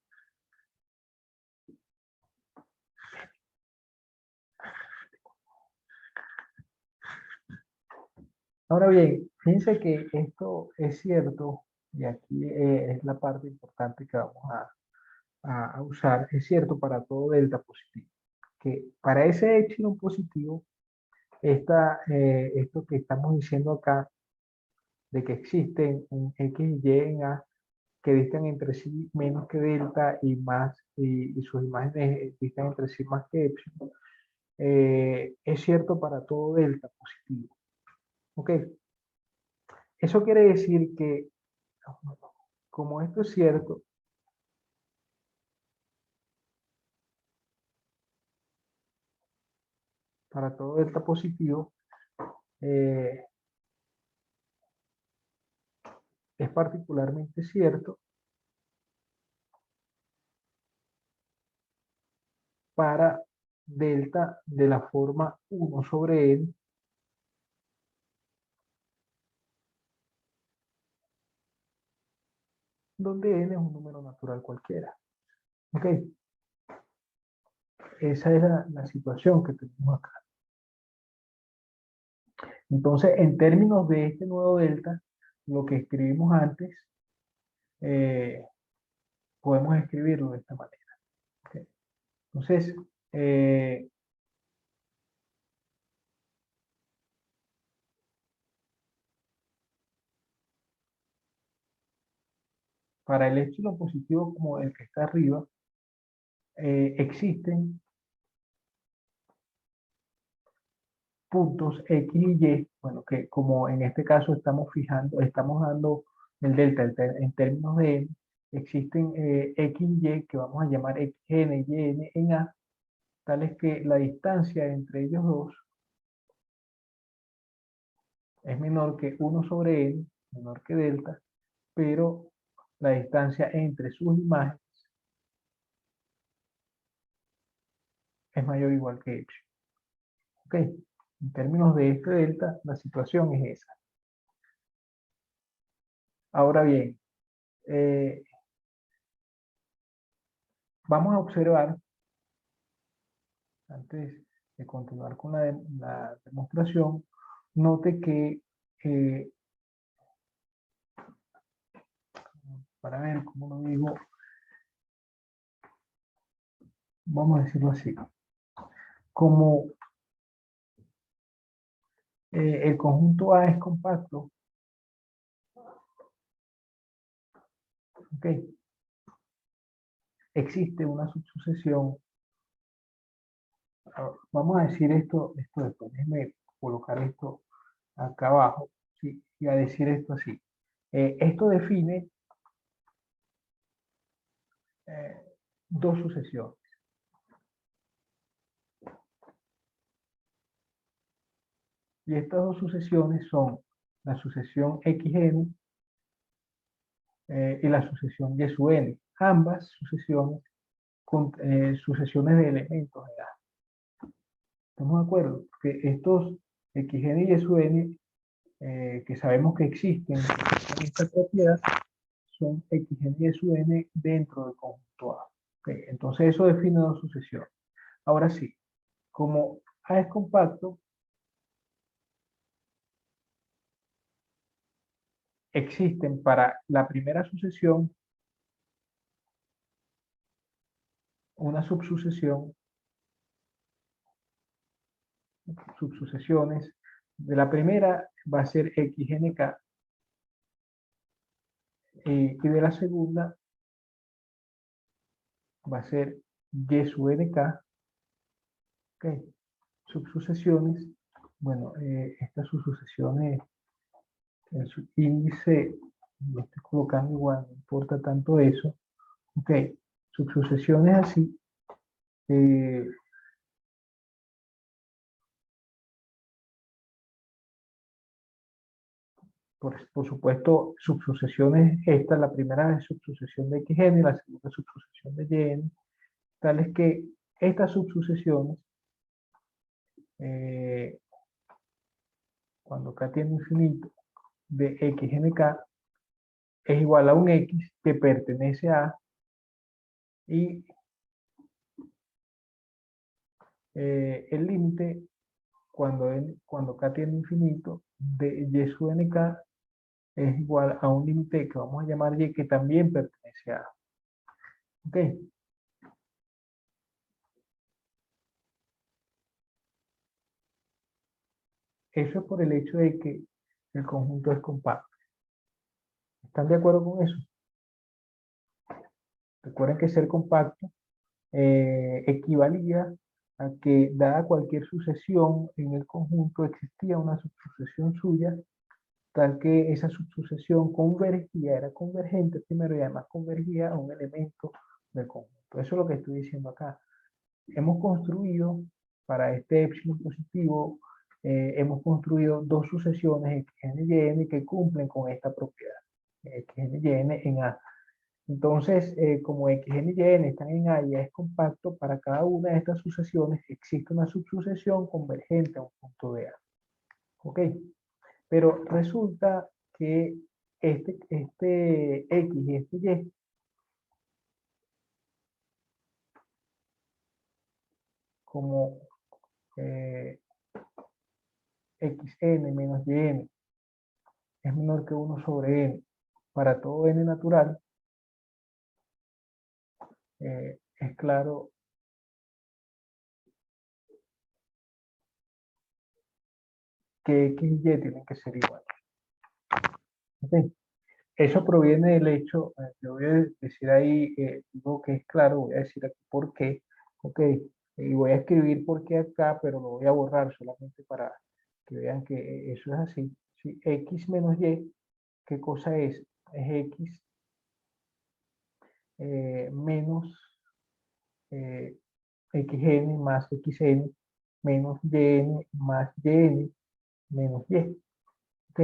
Ahora bien, fíjense que esto es cierto, y aquí es la parte importante que vamos a usar, es cierto para todo delta positivo, que para ese epsilon positivo, esto que estamos diciendo acá, de que existen un X y Y en A que distan entre sí menos que delta y más, y sus imágenes distan entre sí más que epsilon, es cierto para todo delta positivo. ¿Ok? Eso quiere decir que, como esto es cierto, para todo delta positivo, eh, es particularmente cierto para delta de la forma 1 sobre n, donde n es un número natural cualquiera. ¿Ok? Esa es la situación que tenemos acá. Entonces, en términos de este nuevo delta, lo que escribimos antes, eh, podemos escribirlo de esta manera. ¿Ok? Entonces, para el epsilon positivo como el que está arriba, existen puntos X y Y, bueno, que como en este caso estamos dando el delta en términos de n, existen X y Y que vamos a llamar xn y yn en A, tales que la distancia entre ellos dos es menor que 1 sobre n, menor que delta, pero la distancia entre sus imágenes es mayor o igual que epsilon. ¿Ok? En términos de este delta, la situación es esa. Ahora bien, eh, vamos a observar, antes de continuar con la demostración, note que, eh, para ver cómo lo digo, vamos a decirlo así, como el conjunto A es compacto, ¿ok? Existe una subsucesión. Vamos a decir esto después, déjenme colocar esto acá abajo, ¿sí? Y a decir esto así. Esto define eh, dos sucesiones. Y estas dos sucesiones son la sucesión xn y la sucesión y sub n. Ambas sucesiones con sucesiones de elementos de A. ¿Estamos de acuerdo? Porque estos xn y sub n que sabemos que existen en esta propiedad son xn y sub n dentro del conjunto A. Okay, entonces eso define dos sucesiones. Ahora sí, como A es compacto, existen para la primera sucesión una subsucesiones. De la primera va a ser xnk y de la segunda va a ser y sub nk. Okay. Subsucesiones. Bueno, estas subsucesiones, el subíndice, lo estoy colocando igual, no importa tanto eso. Ok, subsucesiones así. eh, por supuesto, subsucesiones, esta, la primera es subsucesión de xn, la segunda subsucesión de yn, tales que estas subsucesiones, cuando k tiende a infinito, de x n k es igual a un x que pertenece a, y el límite cuando k tiende a infinito de y sub nk es igual a un límite que vamos a llamar y que también pertenece a. ¿Ok? Eso es por el hecho de que el conjunto es compacto. ¿Están de acuerdo con eso? Recuerden que ser compacto equivalía a que dada cualquier sucesión en el conjunto existía una subsucesión suya, tal que esa subsucesión convergía, era convergente primero y además convergía a un elemento del conjunto. Eso es lo que estoy diciendo acá. Hemos construido para este epsilon positivo, hemos construido dos sucesiones xn y n que cumplen con esta propiedad, xn y n en A. Entonces, como xn y n están en A y A es compacto, para cada una de estas sucesiones existe una subsucesión convergente a un punto de A. ¿Ok? Pero resulta que este X y este Y como xn menos yn es menor que 1 sobre n para todo n natural, es claro que x y y tienen que ser iguales. ¿Ok? Eso proviene del hecho, yo voy a decir ahí, digo que es claro, voy a decir aquí por qué, ok, y voy a escribir por qué acá, pero lo voy a borrar solamente para que vean que eso es así. Si x menos y, ¿qué cosa es? Es x menos xn más xn menos yn más yn menos y. ¿Ok?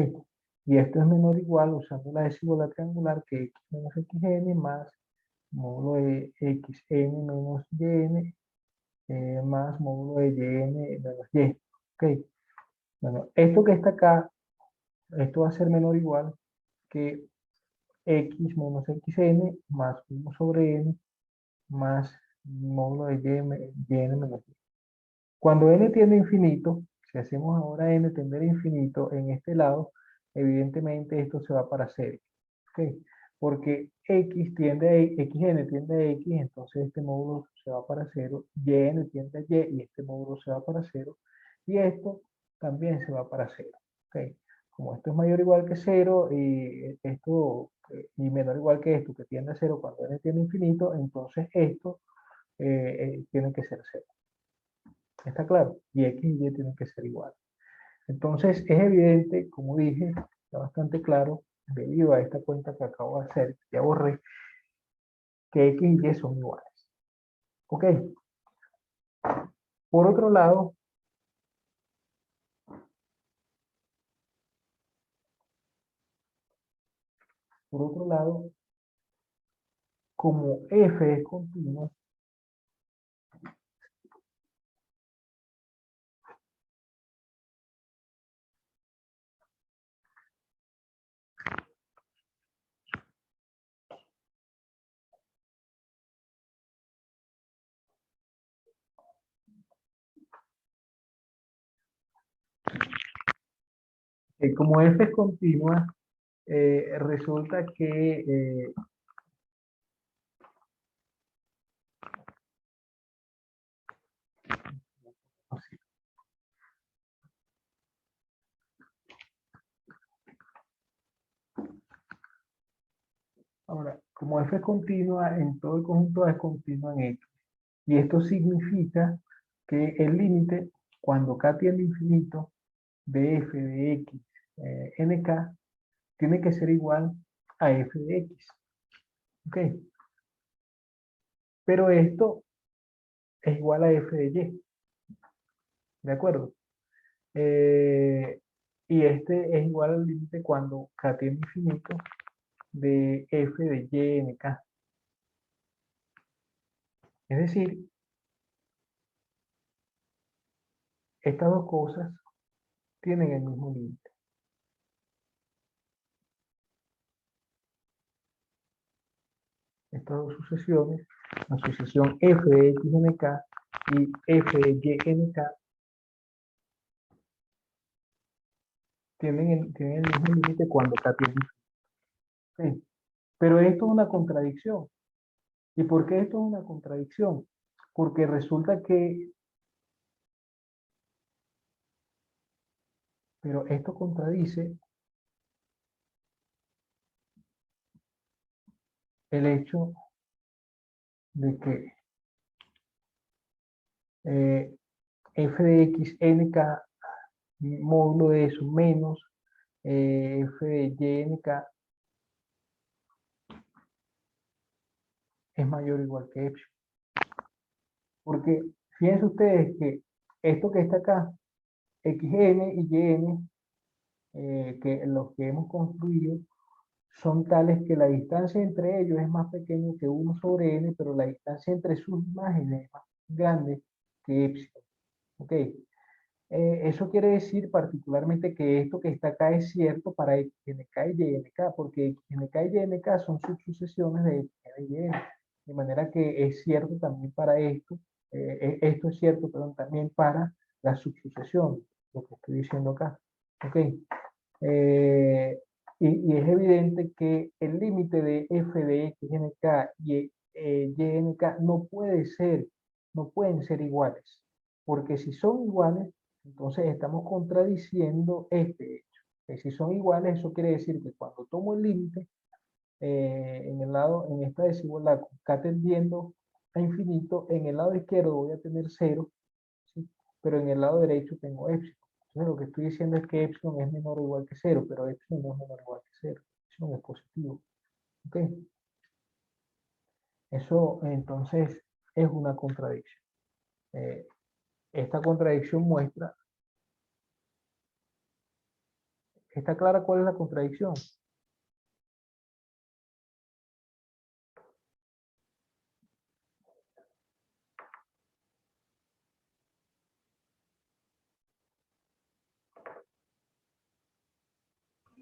Y esto es menor o igual usando la desigualdad triangular que x menos xn más módulo de xn menos yn más módulo de yn menos y. ¿Ok? Bueno, esto que está acá, esto va a ser menor o igual que x menos xn más 1 sobre n más módulo de yn menos y. Cuando n tiende a infinito, si hacemos ahora n tender a infinito en este lado, evidentemente esto se va para cero. ¿Ok? Porque xn tiende a x, entonces este módulo se va para cero, yn tiende a y y este módulo se va para cero, y esto también se va para cero. ¿Ok? Como esto es mayor o igual que cero y esto y menor o igual que esto que tiende a cero cuando n tiende a infinito, entonces esto tiene que ser cero. ¿Está claro? Y x y y tienen que ser iguales. Entonces, es evidente, como dije, está bastante claro, debido a esta cuenta que acabo de hacer, ya borré, que x y y son iguales. ¿Ok? Por otro lado, como f es continuo, como f es continua, resulta que ahora, como f es continua, en todo el conjunto es continua en x. Y esto significa que el límite, cuando k tiende a infinito, de f de x nk, tiene que ser igual a f de x. ¿Ok? Pero esto es igual a f de y. ¿De acuerdo? Y este es igual al límite cuando k tiene infinito de f de y en k. Es decir, estas dos cosas tienen el mismo límite. Estas dos sucesiones, la sucesión f de x en k y f de y en k, tienen el mismo límite cuando k tiene infinito. ¿Sí? Pero esto es una contradicción. ¿Y por qué esto es una contradicción? Porque resulta que, pero esto contradice el hecho de que f de x nk módulo de eso menos f de y nk es mayor o igual que epsilon. Porque fíjense ustedes que esto que está acá, xn y yn, que los que hemos construido, son tales que la distancia entre ellos es más pequeña que 1 sobre n, pero la distancia entre sus imágenes es más grande que epsilon. ¿Ok? Eso quiere decir particularmente que esto que está acá es cierto para xnk y ynk, porque xnk y ynk son subsucesiones de xn y yn. De manera que es cierto también para esto, esto es cierto, pero también para la subsucesión, lo que estoy diciendo acá. ¿Ok? Y es evidente que el límite de f de x en k y y en k no pueden ser iguales, porque si son iguales, entonces estamos contradiciendo este hecho. Que si son iguales, eso quiere decir que cuando tomo el límite, en esta desigualdad con k tendiendo a infinito, en el lado izquierdo voy a tener 0, ¿sí? Pero en el lado derecho tengo epsilon. Entonces lo que estoy diciendo es que epsilon es menor o igual que 0, pero epsilon no es menor o igual que 0. Epsilon es positivo. ¿Ok? Eso entonces es una contradicción. Eh, esta contradicción muestra, ¿está clara cuál es la contradicción?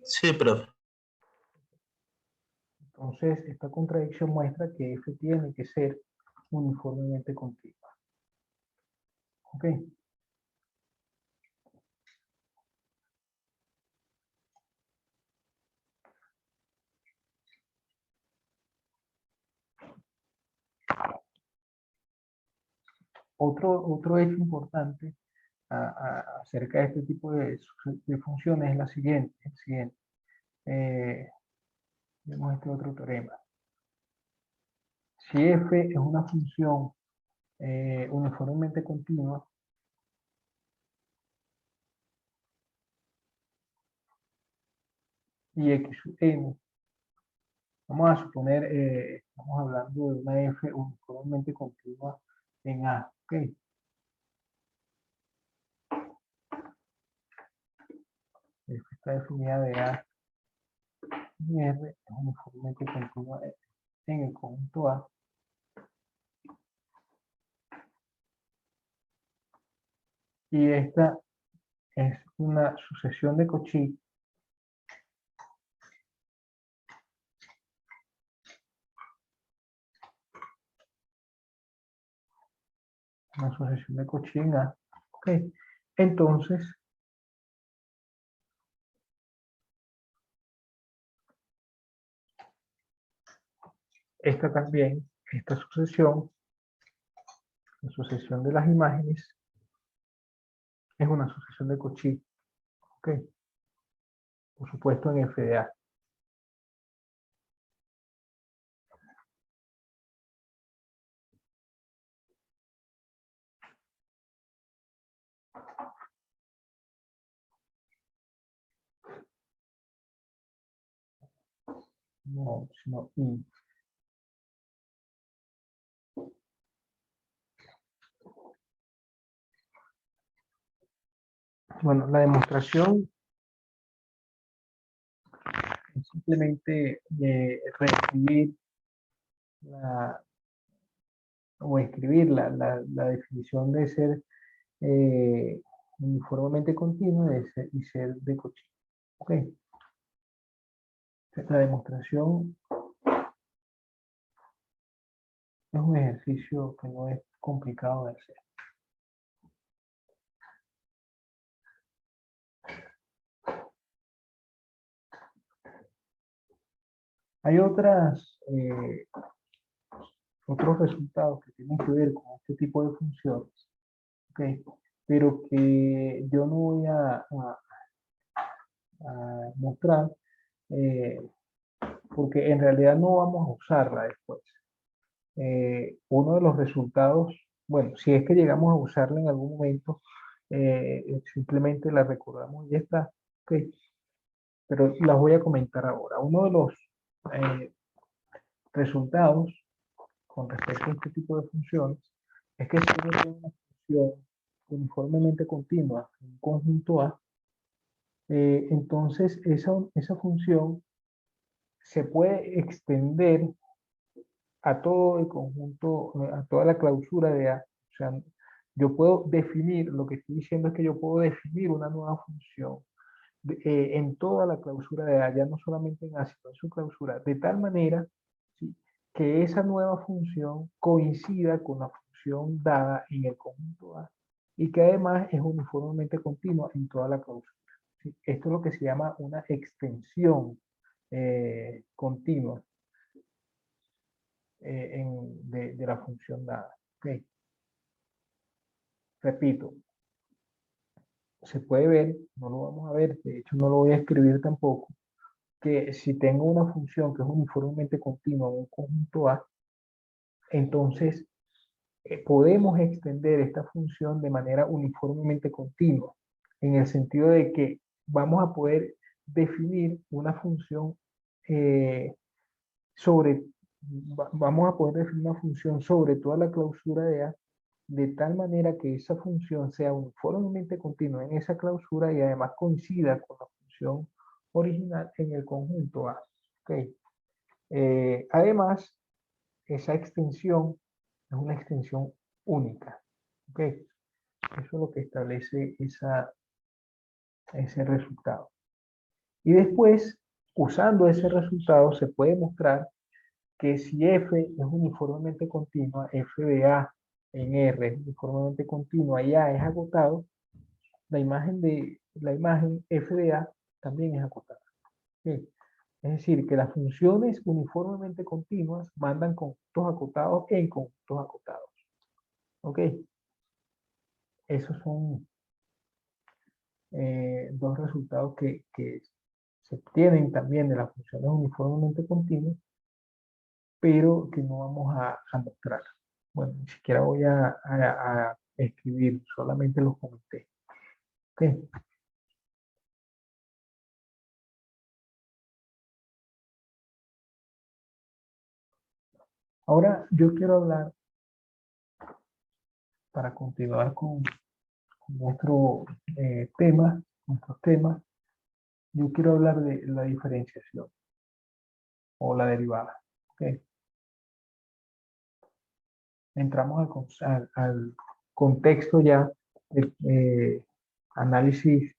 Sí, profe. Entonces, esta contradicción muestra que f tiene que ser uniformemente continua. ¿Ok? Otro hecho importante acerca de este tipo de funciones es el siguiente. Vemos este otro teorema. Si f es una función uniformemente continua, y x sub n, vamos a suponer, estamos hablando de una f uniformemente continua en A. ¿Ok? F está definida de A y R, es uniformemente continua en el conjunto A. Y esta es una sucesión de Cauchy en A. ¿Ok? Entonces, esta también, esta sucesión, la sucesión de las imágenes, es una sucesión de Cauchy. ¿Ok? Por supuesto en F de A. No, sino I. Bueno, la demostración es simplemente reescribir o escribir la definición de ser uniformemente continuo y ser de Cauchy. Ok. La demostración es un ejercicio que no es complicado de hacer. Hay otros resultados que tienen que ver con este tipo de funciones, ¿okay? Pero que yo no voy a mostrar porque en realidad no vamos a usarla después. Uno de los resultados, bueno, si es que llegamos a usarla en algún momento, simplemente la recordamos y ya está. ¿Okay? Pero las voy a comentar ahora. Uno de los resultados con respecto a este tipo de funciones es que si uno tiene una función uniformemente continua en un conjunto A, entonces esa función se puede extender a todo el conjunto, a toda la clausura de A. O sea, yo puedo definir, lo que estoy diciendo es que yo puedo definir una nueva función en toda la clausura de A, ya no solamente en A, sino en su clausura, de tal manera, ¿sí?, que esa nueva función coincida con la función dada en el conjunto A y que además es uniformemente continua en toda la clausura. ¿Sí? Esto es lo que se llama una extensión continua de la función dada. ¿Okay? Repito, se puede ver, no lo vamos a ver, de hecho no lo voy a escribir tampoco, que si tengo una función que es uniformemente continua en un conjunto A, entonces podemos extender esta función de manera uniformemente continua, en el sentido de que vamos a poder definir una función vamos a poder definir una función sobre toda la clausura de A, de tal manera que esa función sea uniformemente continua en esa clausura y además coincida con la función original en el conjunto A. ¿Okay? Además, esa extensión es una extensión única. ¿Okay? Eso es lo que establece ese resultado. Y después, usando ese resultado, se puede mostrar que si f es uniformemente continua, f de A en R es uniformemente continua y A es agotado, la imagen f de A también es acotada. ¿Okay? Es decir, que las funciones uniformemente continuas mandan conjuntos acotados en conjuntos acotados. ¿Ok? Esos son dos resultados que se obtienen también de las funciones uniformemente continuas, pero que no vamos a mostrar. Bueno, ni siquiera voy a escribir, solamente los comenté. ¿Ok? Ahora yo quiero hablar, para continuar con nuestro nuestros temas, yo quiero hablar de la diferenciación o la derivada. ¿Okay? Entramos al contexto ya de análisis,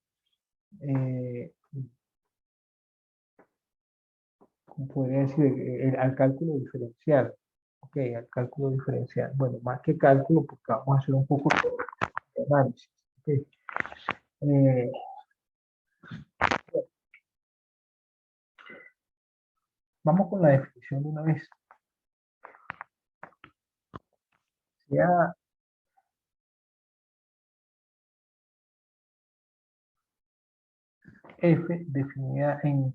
¿cómo podría decir? Al cálculo diferencial. Ok, al cálculo diferencial. Bueno, más que cálculo, porque vamos a hacer un poco de análisis. Okay. Eh, Vamos con la definición de una vez. Ya f definida en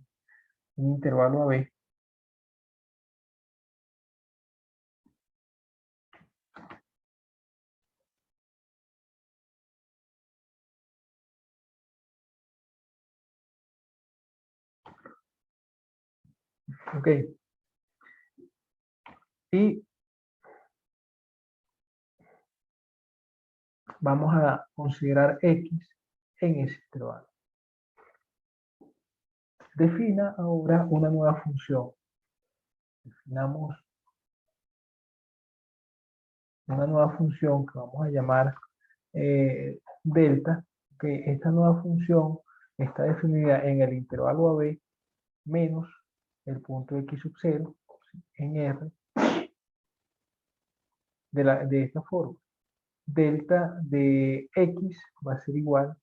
un intervalo AB, ok, y vamos a considerar x en ese intervalo. Defina ahora una nueva función. Definamos una nueva función que vamos a llamar delta, que esta nueva función está definida en el intervalo AB menos el punto x sub 0 en R de esta forma. Delta de x va a ser igual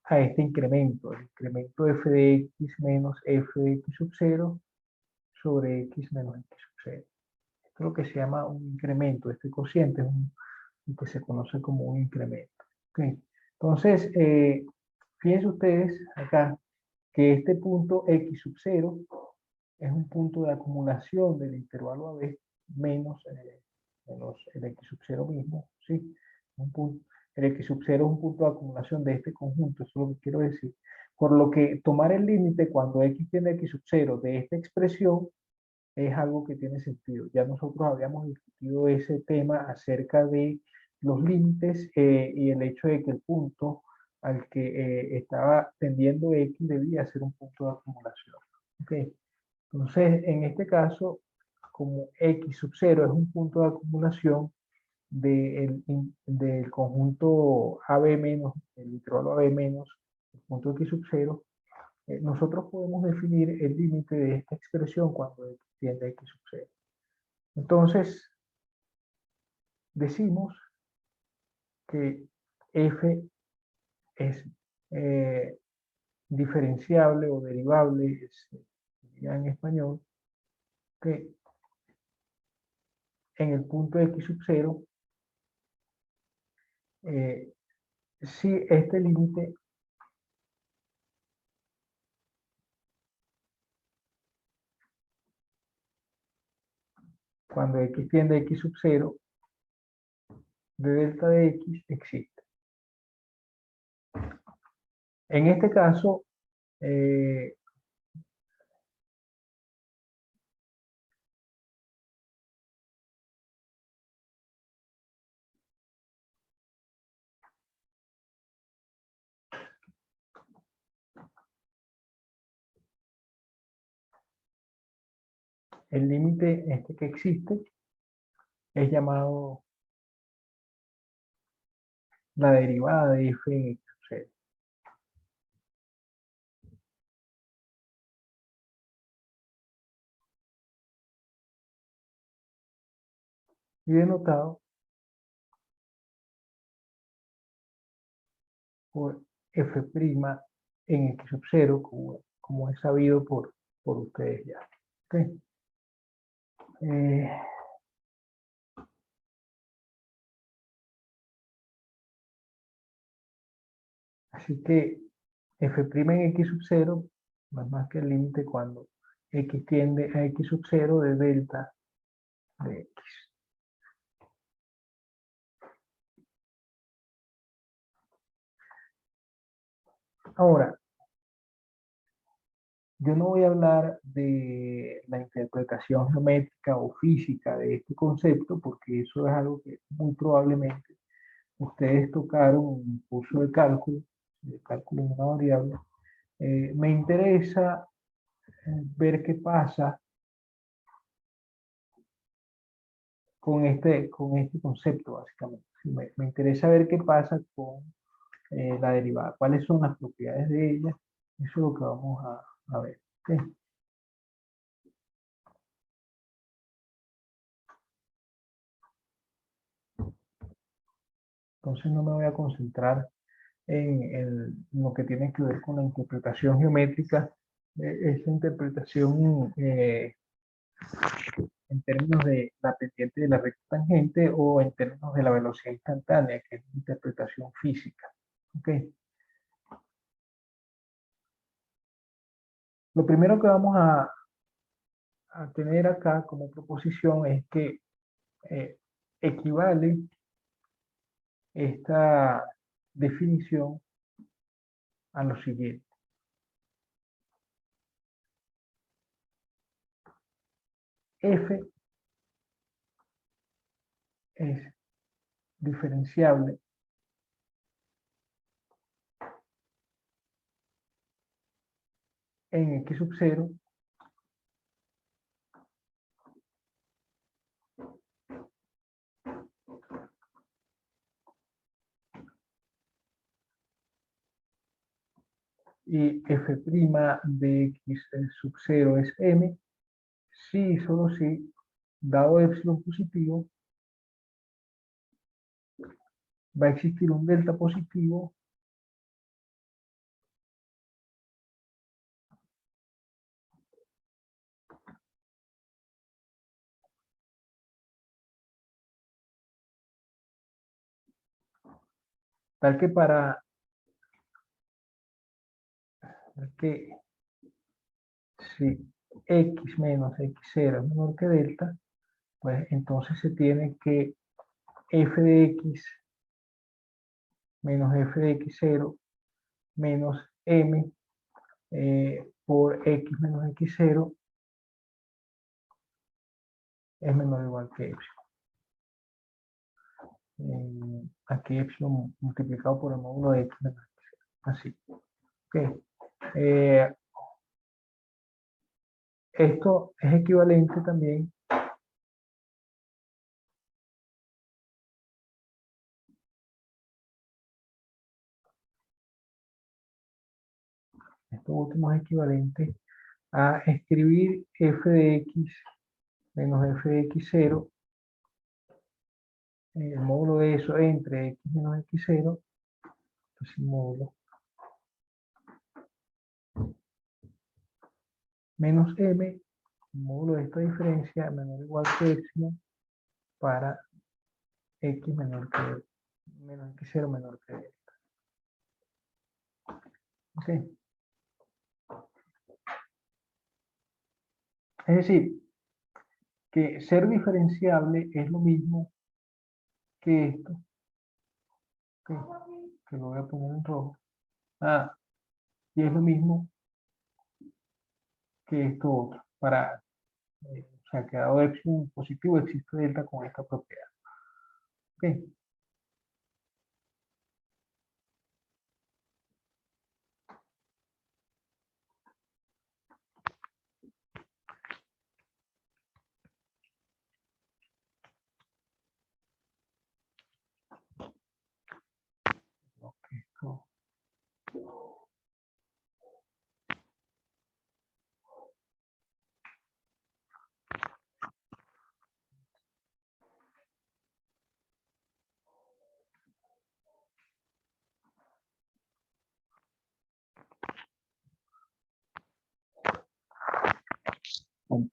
a este incremento, el incremento f de x menos f de x sub 0 sobre x menos x sub 0. Esto es lo que se llama un incremento. Este cociente es lo que se conoce como un incremento. ¿Okay? Entonces, fíjense ustedes acá que este punto x sub 0 es un punto de acumulación del intervalo AB menos, menos el x sub 0 mismo, ¿sí? El x sub 0 es un punto de acumulación de este conjunto, eso es lo que quiero decir. Por lo que tomar el límite cuando x tiende a x sub 0 de esta expresión es algo que tiene sentido. Ya nosotros habíamos discutido ese tema acerca de los límites y el hecho de que el punto al que estaba tendiendo x debía ser un punto de acumulación. ¿Okay? Entonces, en este caso, como x sub 0 es un punto de acumulación del conjunto AB menos, el intervalo AB menos el punto x sub 0, nosotros podemos definir el límite de esta expresión cuando x tiende a x sub 0. Entonces, decimos que f es diferenciable o derivable, ya en español, que en el punto x sub 0, si este límite cuando x tiende a x sub 0 de delta de x existe. En este caso, el límite este que existe es llamado la derivada de f en x sub 0. Y denotado por f' en x sub 0, como es sabido por ustedes ya. ¿Okay? Así que f' en x sub 0 no es más que el límite cuando x tiende a x sub 0 de delta de x. Ahora, yo no voy a hablar de la interpretación geométrica o física de este concepto porque eso es algo que muy probablemente ustedes tocaron en un curso de cálculo de una variable. Me interesa ver qué pasa con este concepto, básicamente. Me interesa ver qué pasa con la derivada, cuáles son las propiedades de ella. Eso es lo que vamos a ver. ¿Okay? Entonces no me voy a concentrar en lo que tiene que ver con la interpretación geométrica. Esta interpretación en términos de la pendiente de la recta tangente o en términos de la velocidad instantánea, que es interpretación física. ¿Okay? Lo primero que vamos a tener acá como proposición es que equivale esta definición a lo siguiente. F es diferenciable en x sub 0 y f' de x sub 0 es m, si y solo si, dado epsilon positivo, va a existir un delta positivo tal que si x menos x0 es menor que delta, pues entonces se tiene que f de x menos f de x0 menos m por x menos x0 es menor o igual que epsilon. Aquí epsilon multiplicado por el módulo de x menos x0. Así. Okay. Esto es equivalente también esto último es equivalente a escribir f de x menos f de x0, el módulo de eso entre x menos x0, pues el módulo, menos m, el módulo de esta diferencia menor o igual que epsilon para x menor que menos x0 menor que delta. ¿Ok? Es decir, que ser diferenciable es lo mismo que esto, que lo voy a poner en rojo. Y es lo mismo que esto otro. O sea, que dado epsilon positivo existe delta con esta propiedad. ¿Ok? Esto.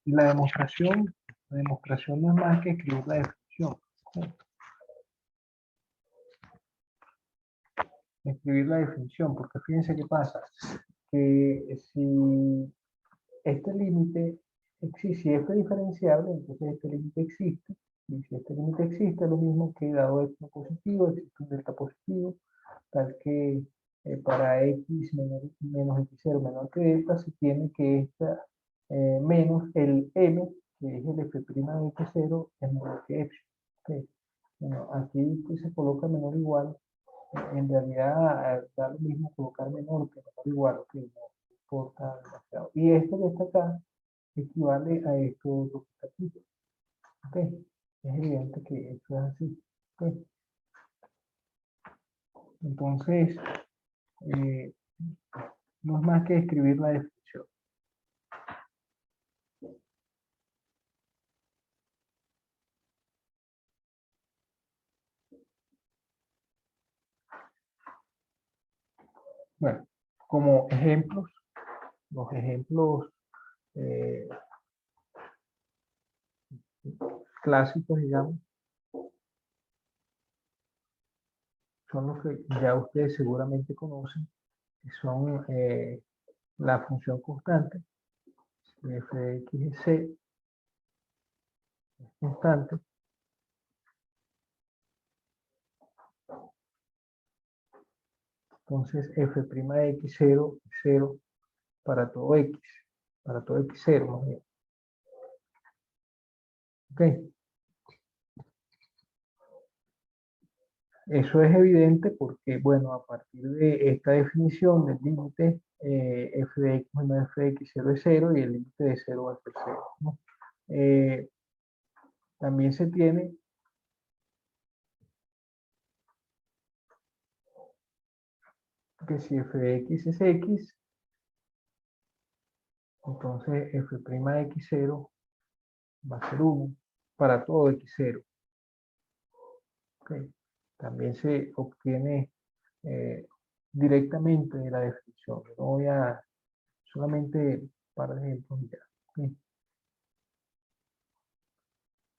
Y la demostración no es más que escribir la definición. Escribir la definición, porque fíjense qué pasa, que si este límite existe, si f es diferenciable, entonces este límite existe, y si este límite existe, es lo mismo que dado x positivo, existe un delta positivo, tal que para x menos x0 menor que delta, se tiene que esta menos el m, que es el f' de x0, es menor que epsilon. Okay. Bueno, aquí pues, se coloca menor o igual, en realidad da lo mismo colocar menor que menor o igual, que no importa demasiado. Y esto que está acá equivale a esto otro que está aquí. Okay. Es evidente que esto es así. Okay. Entonces, no es más que escribir la definición. Bueno, como ejemplos, los ejemplos eh, clásicos, digamos, son los que ya ustedes seguramente conocen, que son la función constante, f de x es c, es constante, entonces f' de x0 es 0 para todo x, para todo x0, más bien. Ok. Eso es evidente porque, bueno, a partir de esta definición del límite f de x menos f de x0 es 0 y el límite de 0 va a ser 0, ¿no? También se tiene que si f de x es x, entonces f' de x0 va a ser 1 para todo x0. ¿Okay? También se obtiene directamente de la definición. No voy a solamente un par de ejemplos y ya. ¿Okay?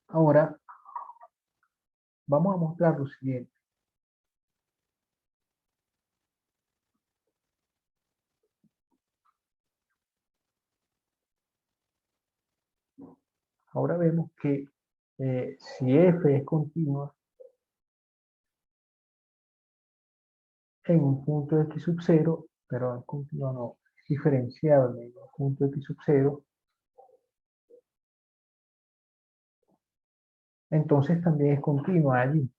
Ahora vamos a mostrar lo siguiente. Ahora vemos que si f es continua en un punto x sub 0, pero es continua no, es diferenciable en un punto x sub 0, entonces también es continua allí.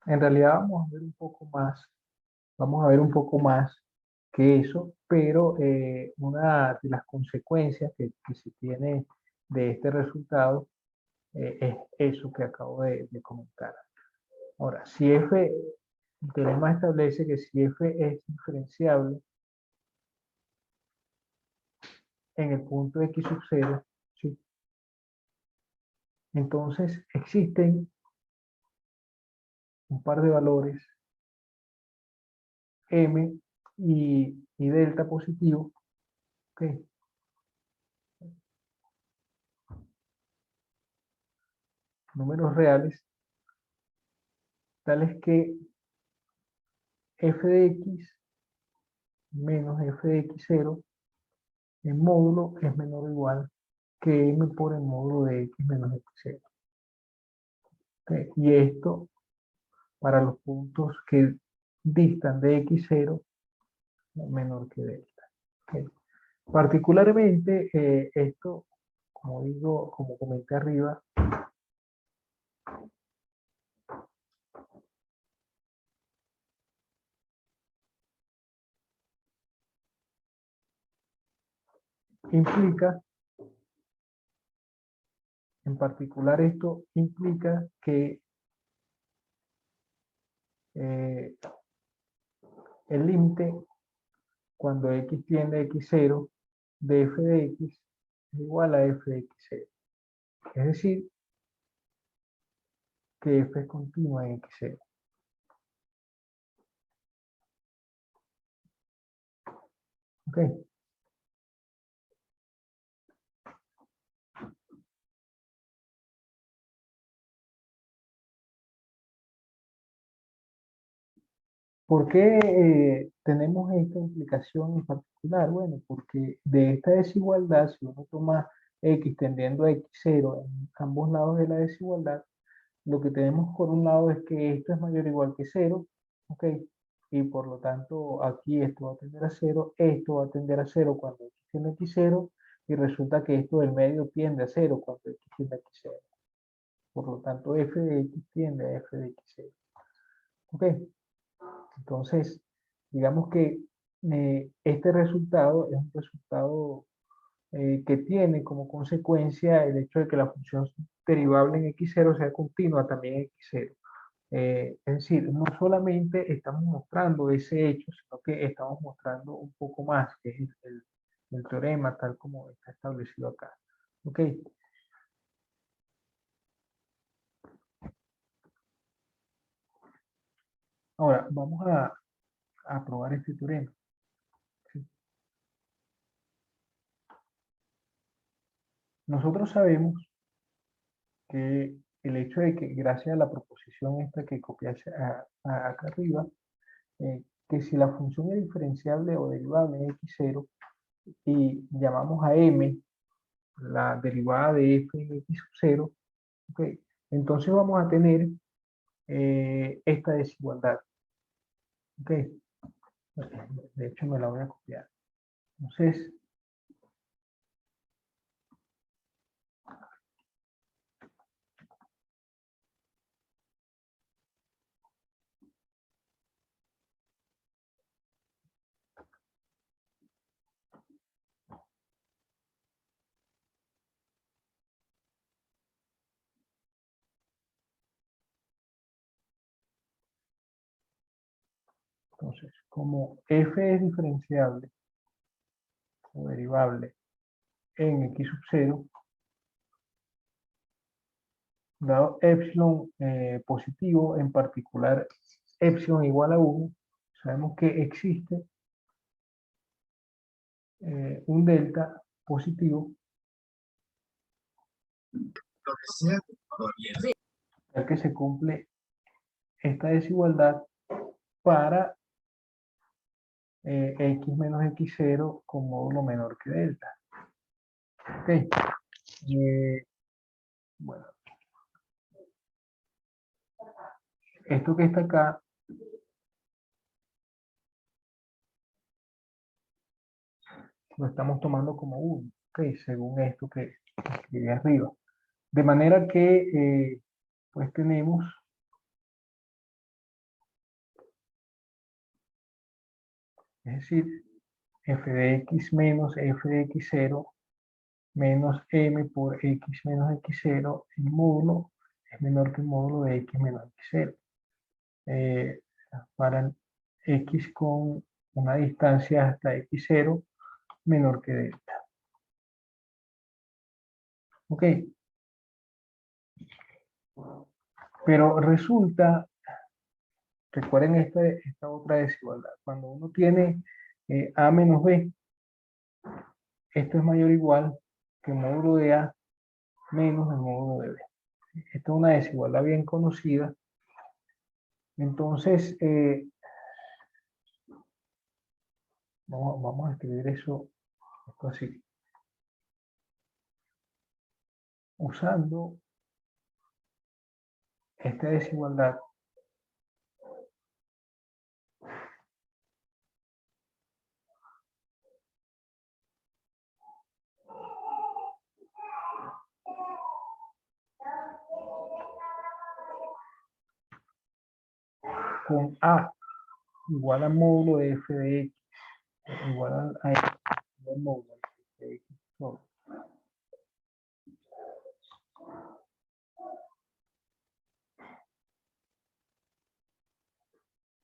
En realidad vamos a ver un poco más que eso, pero una de las consecuencias que se tiene de este resultado es eso que acabo de comentar. Ahora, si f, el teorema establece que si f es diferenciable en el punto x sub 0, ¿sí? Entonces existen un par de valores m y delta positivo, ¿ok? Números reales, tales que f de x menos f de x0 en módulo es menor o igual que m por el módulo de x menos x0. ¿Okay? Y esto para los puntos que distan de x0 menor que delta. ¿Okay? Particularmente esto, como digo, como comenté arriba, implica, en particular esto implica que eh, el límite cuando x tiende a x0 de f de x es igual a f de x0. Es decir, que f es continua en x0. ¿Ok? ¿Por qué tenemos esta implicación en particular? Bueno, porque de esta desigualdad, si uno toma x tendiendo a x0 en ambos lados de la desigualdad, lo que tenemos por un lado es que esto es mayor o igual que 0, ¿ok? Y por lo tanto aquí esto va a tender a 0, esto va a tender a 0 cuando x tiende a x0, y resulta que esto del medio tiende a 0 cuando x tiende a x0. Por lo tanto f de x tiende a f de x0. ¿Ok? Entonces, digamos que este resultado es un resultado que tiene como consecuencia el hecho de que la función derivable en x0 sea continua también en x0. Es decir, no solamente estamos mostrando ese hecho, sino que estamos mostrando un poco más, que es el teorema tal como está establecido acá. ¿Ok? Ahora, vamos a probar este teorema. ¿Sí? Nosotros sabemos que el hecho de que gracias a la proposición esta que copiase acá arriba, que si la función es diferenciable o derivable en x0 y llamamos a m la derivada de f en x sub 0, okay, entonces vamos a tener esta desigualdad. Ok, de hecho me la voy a copiar. Entonces, como f es diferenciable o derivable en x sub 0, dado epsilon positivo, en particular epsilon igual a 1, sabemos que existe un delta positivo, ya que se cumple esta desigualdad para x menos x0 con módulo menor que delta. Ok. Bueno, esto que está acá lo estamos tomando como 1, ok, según esto que escribí arriba. De manera que, pues tenemos es decir, f de x menos f de x0 menos m por x menos x0, el módulo es menor que el módulo de x menos x0. Para x con una distancia hasta x0 menor que delta. Ok. Pero resulta, recuerden esta otra desigualdad. Cuando uno tiene a menos b, esto es mayor o igual que el módulo de a menos el módulo de b. Esta es una desigualdad bien conocida. Entonces, vamos a escribir esto así. Usando esta desigualdad, con a igual al módulo de f de x, igual a x, el módulo de x solo,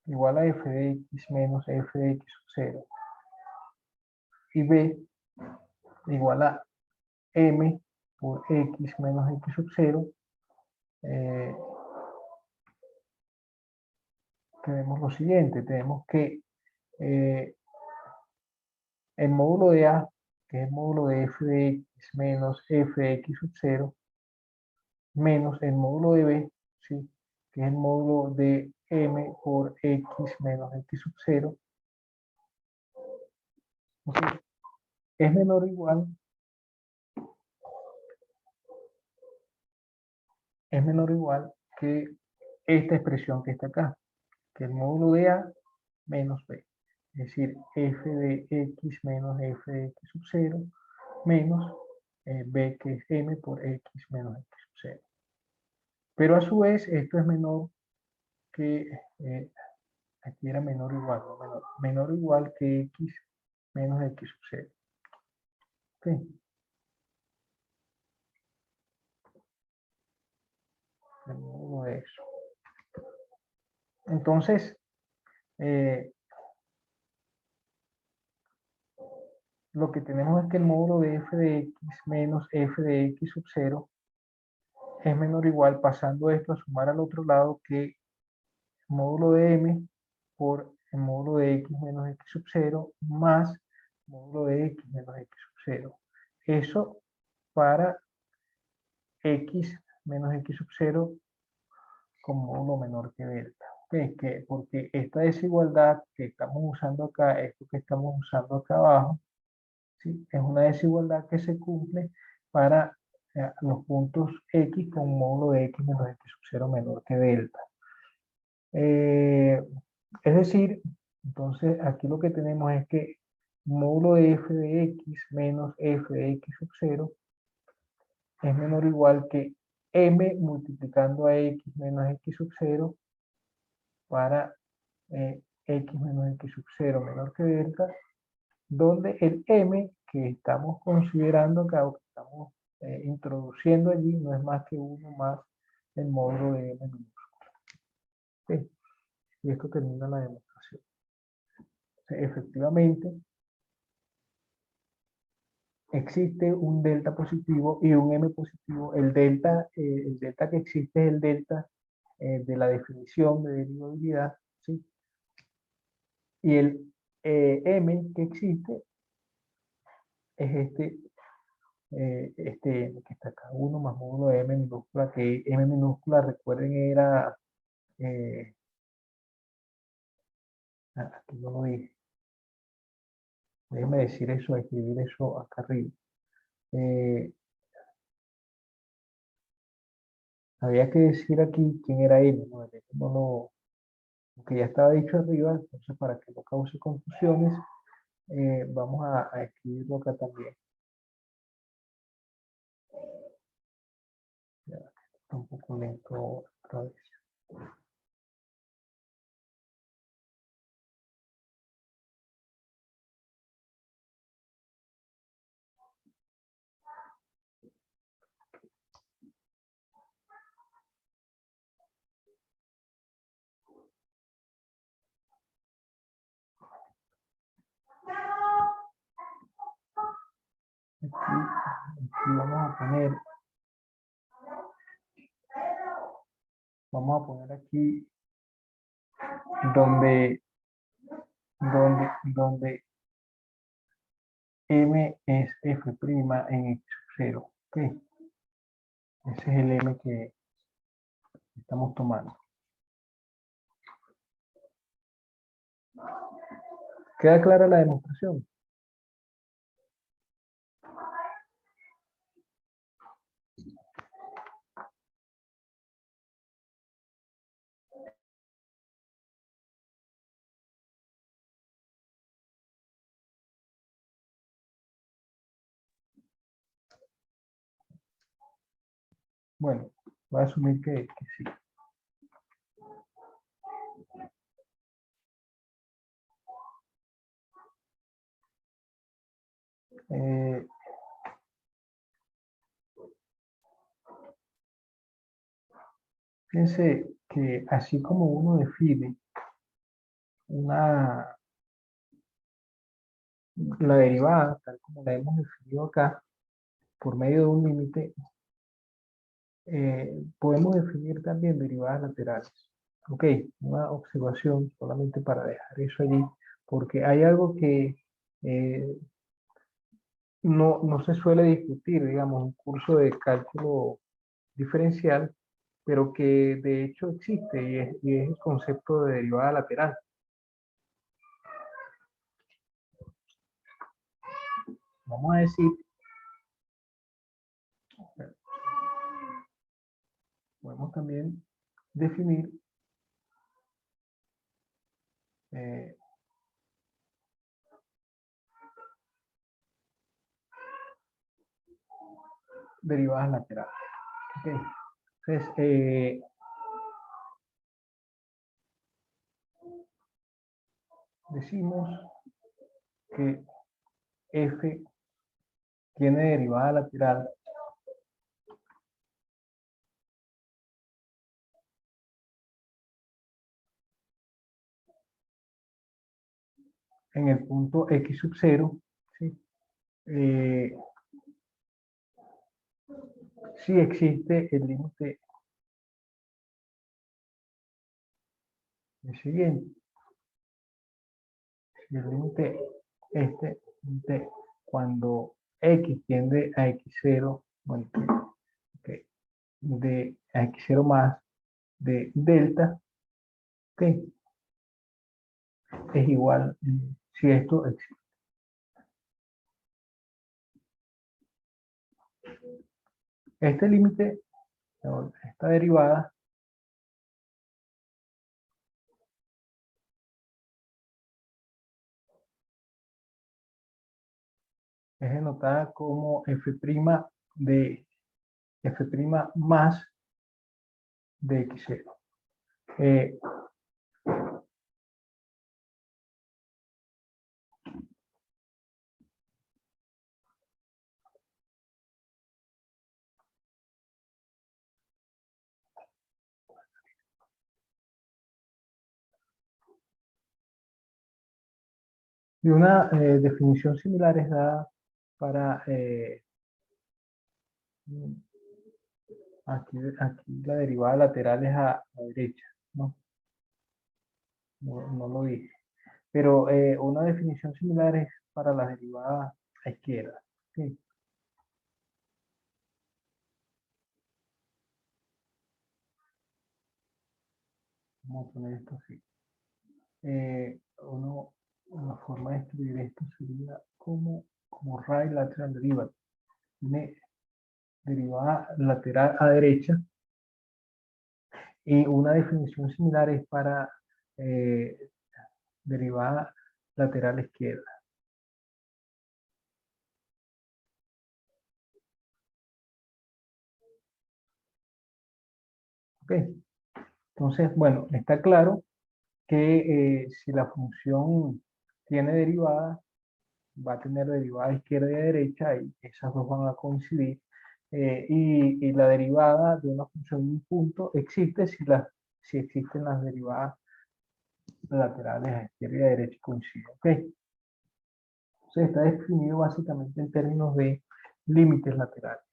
igual a f de x menos f de x sub 0, y b igual a m por x menos x sub 0, tenemos lo siguiente, tenemos que el módulo de a, que es el módulo de f de x menos f de x sub 0, menos el módulo de b, ¿sí? Que es el módulo de m por x menos x sub 0, ¿okay? Es menor o igual, que esta expresión que está acá, que el módulo de a menos b, es decir, f de x menos f de x sub 0 menos b, que es m por x menos x sub 0. Pero a su vez esto es menor que, aquí era menor o igual, no, menor o igual que x menos x sub 0. ¿Okay? De modo eso. Entonces, lo que tenemos es que el módulo de f de x menos f de x sub 0 es menor o igual, pasando esto a sumar al otro lado, que el módulo de m por el módulo de x menos x sub 0 más módulo de x menos x sub 0. Eso para x menos x sub 0 con módulo menor que delta. Porque esta desigualdad que estamos usando acá, esto que estamos usando acá abajo, ¿sí? Es una desigualdad que se cumple para los puntos x con módulo de x menos x sub 0 menor que delta. Es decir, entonces aquí lo que tenemos es que módulo de f de x menos f de x sub 0 es menor o igual que m multiplicando a x menos x sub 0 para x menos x sub 0 menor que delta, donde el m que estamos considerando acá, o que estamos introduciendo allí, no es más que 1 más el módulo de m minúscula. ¿Sí? Y esto termina la demostración. Efectivamente, existe un delta positivo y un m positivo. El delta que existe es el delta de la definición de derivabilidad, ¿sí? Y el m que existe es este m que está acá, 1 más módulo de m minúscula, que m minúscula, recuerden, era, aquí no lo dije, déjenme decir eso, escribir eso acá arriba. Había que decir aquí quién era m, ¿no? El m no lo, aunque ya estaba dicho arriba, entonces para que no cause confusiones, vamos a escribirlo acá también. Ya, está un poco lento otra vez. Aquí vamos a poner aquí donde, donde m es f' en x sub 0. ¿Ok? Ese es el m que estamos tomando. ¿Queda clara la demostración? Bueno, voy a asumir que sí. Eh, Fíjense que así como uno define la derivada, tal como la hemos definido acá, por medio de un límite, podemos definir también derivadas laterales. Ok, una observación solamente para dejar eso allí, porque hay algo que eh, no se suele discutir, digamos, un curso de cálculo diferencial, pero que de hecho existe y es el concepto de derivada lateral. Vamos a decir, podemos también definir eh, derivadas laterales. Okay. Entonces, decimos que f tiene derivada lateral en el punto x sub 0, ¿sí? Si existe el límite siguiente. Si el límite límite cuando x tiende a x0, bueno, okay, de a x0 más de delta, okay, es igual, si esto existe. Este límite, esta derivada, es denotada como f' de f' más de x0. Y una definición similar es dada para aquí la derivada lateral es a la derecha, ¿no? No lo dije. Pero una definición similar es para la derivada a izquierda. ¿Sí? Vamos a poner esto así. Una forma de escribir esto sería como right lateral derivative. Tiene derivada lateral a derecha y una definición similar es para derivada lateral a izquierda. ¿Ok? Entonces, bueno, está claro que si la función tiene derivada, va a tener derivada izquierda y derecha y esas dos van a coincidir. Y la derivada de una función en un punto existe si existen las derivadas laterales a izquierda y a derecha y coinciden. ¿Ok? Entonces está definido básicamente en términos de límites laterales.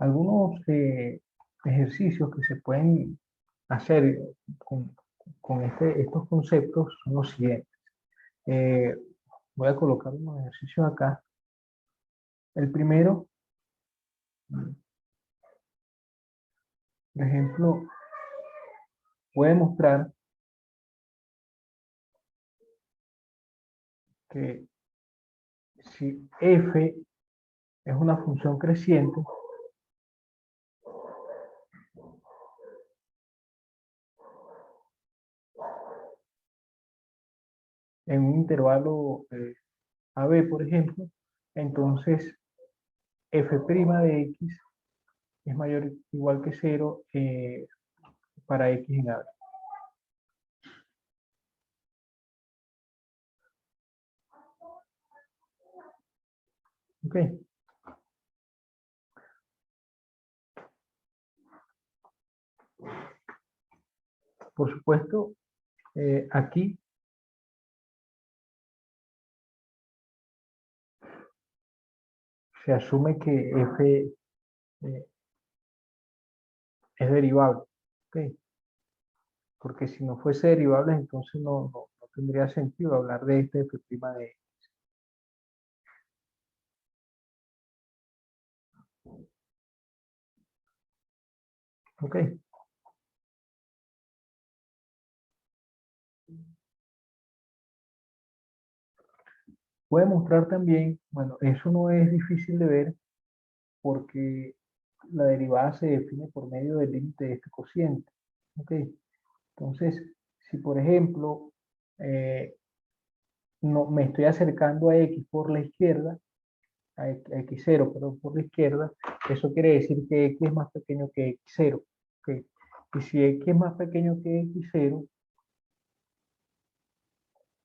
Algunos ejercicios que se pueden hacer con estos conceptos son los siguientes. Voy a colocar unos ejercicios acá. El primero, por ejemplo, voy a mostrar que si f es una función creciente, en un intervalo AB, por ejemplo, entonces f' de x es mayor o igual que 0 para x en AB. ¿Ok? Por supuesto, aquí se asume que f es derivable. ¿Ok? Porque si no fuese derivable, entonces no tendría sentido hablar de este f' de x. ¿Ok? Voy a mostrar también, bueno, eso no es difícil de ver porque la derivada se define por medio del límite de este cociente. ¿Ok? Entonces, si por ejemplo no, me estoy acercando a x por la izquierda, a x0, perdón, por la izquierda, eso quiere decir que x es más pequeño que x0. ¿Ok? Y si x es más pequeño que x0,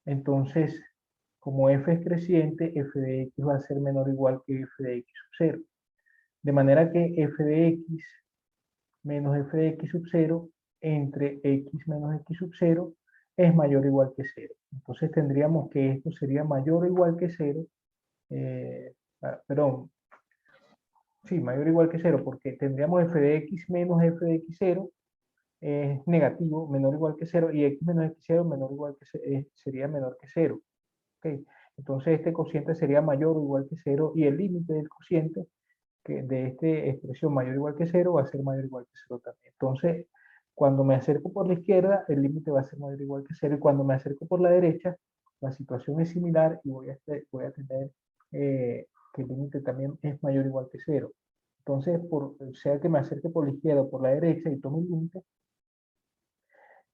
entonces, como f es creciente, f de x va a ser menor o igual que f de x sub 0. De manera que f de x menos f de x sub 0 entre x menos x sub 0 es mayor o igual que 0. Entonces tendríamos que esto sería mayor o igual que 0, perdón, sí, mayor o igual que 0, porque tendríamos f de x menos f de x0 es negativo, menor o igual que 0, y x menos x0 menor o igual que sería menor que 0. ¿Okay? Entonces este cociente sería mayor o igual que 0, y el límite del cociente de esta expresión mayor o igual que 0 va a ser mayor o igual que 0 también. Entonces, cuando me acerco por la izquierda, el límite va a ser mayor o igual que 0, y cuando me acerco por la derecha, la situación es similar y voy a tener que el límite también es mayor o igual que 0. Entonces, sea que me acerque por la izquierda o por la derecha y tome el límite,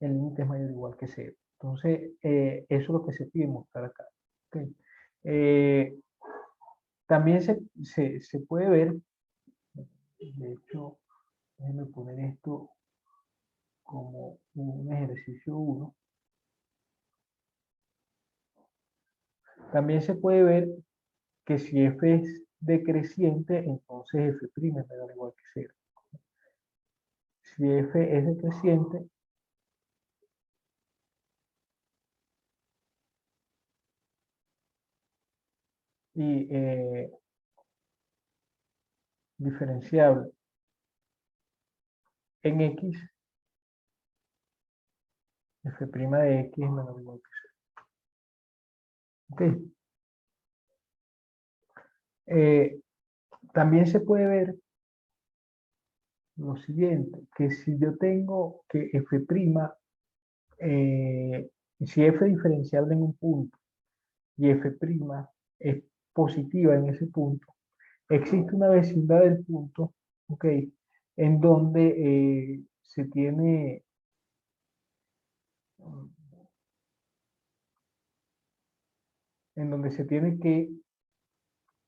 el límite es mayor o igual que 0. Entonces, eso es lo que se pide mostrar acá. ¿Okay? También se puede ver, de hecho, déjenme poner esto como un ejercicio 1. También se puede ver que si f es decreciente, entonces f' es menor o igual que 0. Si f es decreciente, y diferenciable en x, f' de x es menor o igual que 0. ¿Ok? También se puede ver lo siguiente, que si yo tengo que f', si f es diferenciable en un punto y f' es positiva en ese punto, existe una vecindad del punto, ¿ok? En donde se tiene, que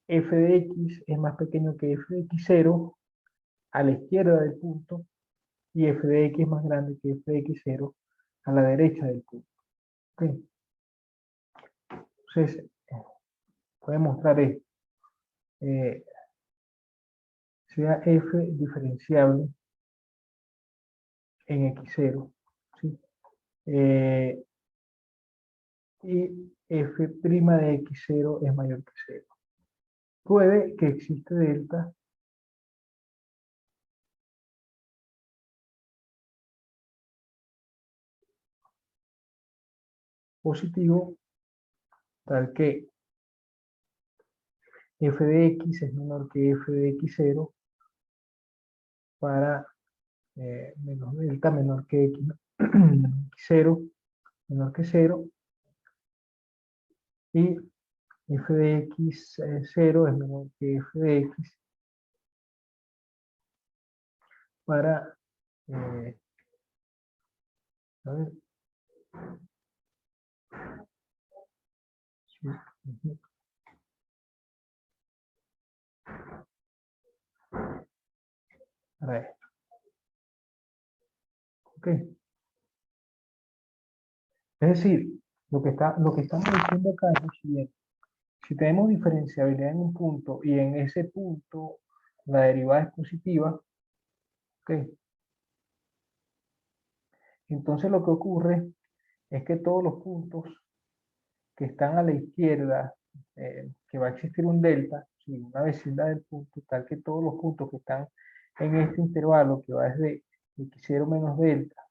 f de x es más pequeño que f de x0 a la izquierda del punto y f de x es más grande que f de x0 a la derecha del punto. ¿Ok? Entonces, puede mostrar esto. Sea f diferenciable en x0, ¿sí? Y f' de x0 es mayor que 0. Puede que existe delta positivo tal que f de x es menor que f de x0 para menos delta menor que x, x0 menor que 0 y f de x0 es menor que f de x para a ver, sí, para esto. ¿Ok? Es decir, lo que estamos diciendo acá es lo siguiente. Si tenemos diferenciabilidad en un punto y en ese punto la derivada es positiva, ¿ok? Entonces lo que ocurre es que todos los puntos que están a la izquierda, que va a existir un delta, ¿sí? Una vecindad del punto, tal que todos los puntos que están en este intervalo, que va desde x0 menos delta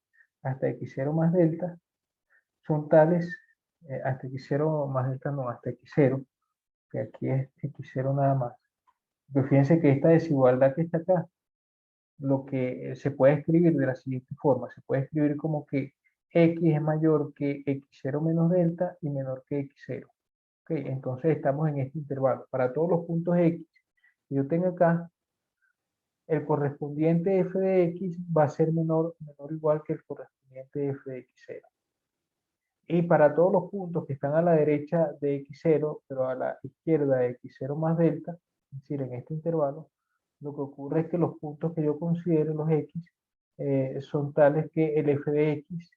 hasta x0 más delta, son tales, hasta x0 más delta no, hasta x0, que aquí es x0 nada más. Pero fíjense que esta desigualdad que está acá, lo que se puede escribir de la siguiente forma, se puede escribir como que x es mayor que x0 menos delta y menor que x0. ¿Okay? Entonces estamos en este intervalo. Para todos los puntos x que yo tengo acá, el correspondiente f de x va a ser menor o igual que el correspondiente f de x0. Y para todos los puntos que están a la derecha de x0, pero a la izquierda de x0 más delta, es decir, en este intervalo, lo que ocurre es que los puntos que yo considero los x son tales que el f de x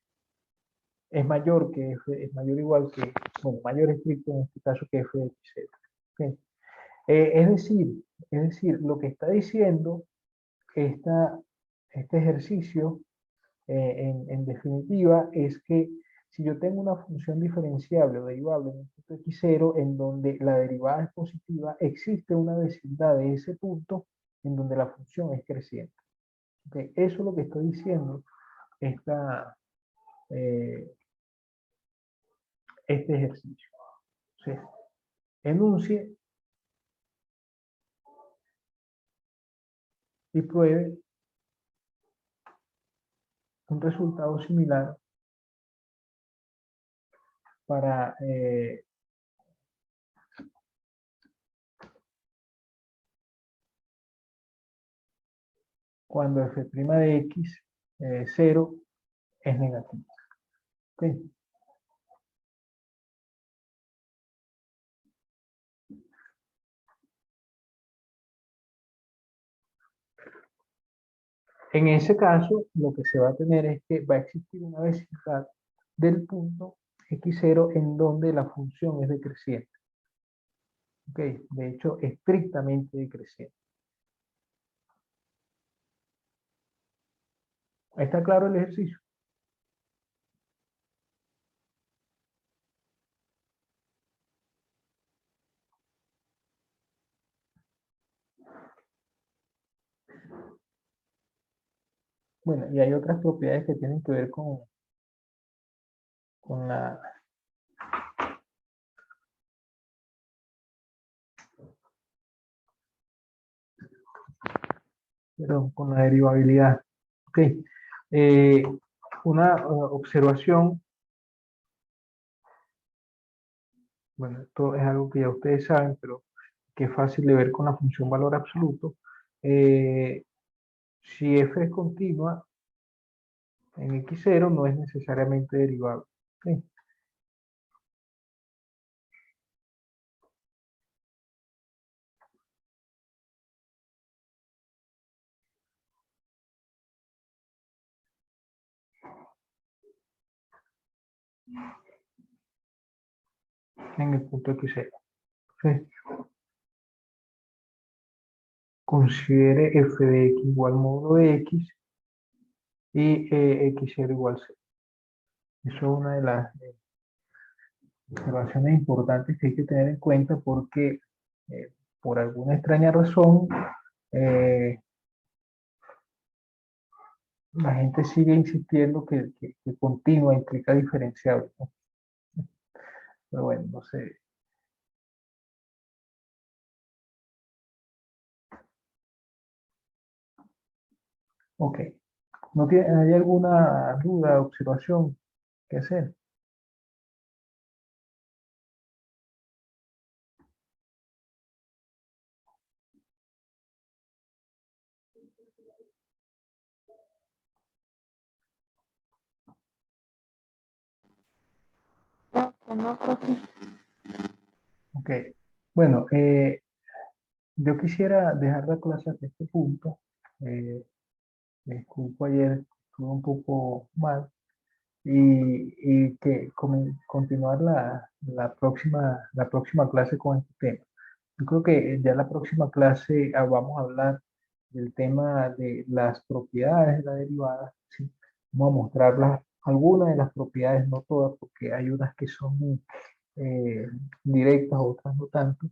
es mayor que f, es mayor o igual que, bueno, mayor estricto en este caso que f de x0. ¿Okay? Es decir, lo que está diciendo este ejercicio, en definitiva, es que si yo tengo una función diferenciable o derivable en un punto x0 en donde la derivada es positiva, existe una vecindad de ese punto en donde la función es creciente. ¿Okay? Eso es lo que estoy diciendo eh, este ejercicio. ¿Sí? Enuncie y pruebe un resultado similar para cuando f' de x 0 es negativo. ¿Ok? En ese caso, lo que se va a tener es que va a existir una vecindad del punto x0 en donde la función es decreciente. ¿Ok? De hecho, estrictamente decreciente. ¿Está claro el ejercicio? Bueno, y hay otras propiedades que tienen que ver con la, perdón, con la derivabilidad. Ok. Eh, una observación, bueno, esto es algo que ya ustedes saben, pero que es fácil de ver con la función valor absoluto. Eh, si f es continua en x0, no es necesariamente derivable. Ok. En el punto x0. Ok. Considere f de x igual módulo de x y x0 igual 0. Eso es una de las observaciones importantes que hay que tener en cuenta porque eh, por alguna extraña razón eh, la gente sigue insistiendo que continua implica diferenciable, ¿no? Pero bueno, no sé. Ok. ¿No tiene, hay alguna duda, observación que hacer? No, profe. Ok. Bueno, yo quisiera dejar la clase hasta este punto. Eh, Me disculpo ayer, estuve un poco mal. Y que continuar la próxima clase con este tema. Yo creo que ya la próxima clase vamos a hablar del tema de las propiedades de la derivada, ¿sí? Vamos a mostrar algunas de las propiedades, no todas, porque hay unas que son eh, directas, otras no tanto,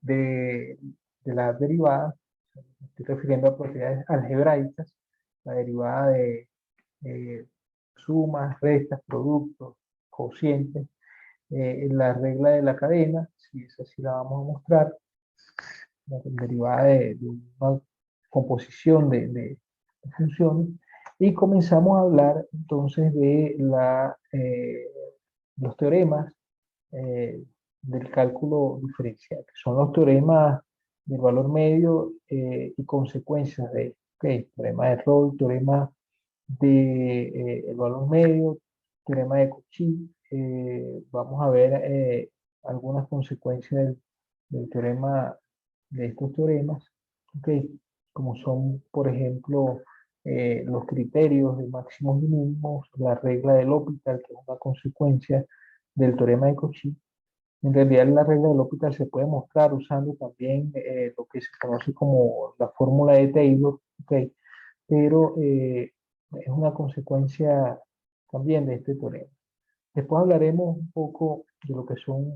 de, de las derivadas. Me estoy refiriendo a propiedades algebraicas, la derivada de eh, sumas, restas, productos, cocientes, la regla de la cadena, si esa sí la vamos a mostrar, la derivada de una composición de funciones, y comenzamos a hablar entonces de los teoremas eh, del cálculo diferencial, que son los teoremas del valor medio y consecuencias de, ok, teorema de Rolle, teorema de el valor medio, teorema de Cauchy. Vamos a ver algunas consecuencias del teorema, de estos teoremas, okay, como son, por ejemplo, los criterios de máximos y mínimos, la regla del L'Hopital, que es una consecuencia del teorema de Cauchy. En realidad, la regla del L'Hopital se puede mostrar usando también lo que se conoce como la fórmula de Taylor, okay, pero es una consecuencia también de este teorema. Después hablaremos un poco de lo que son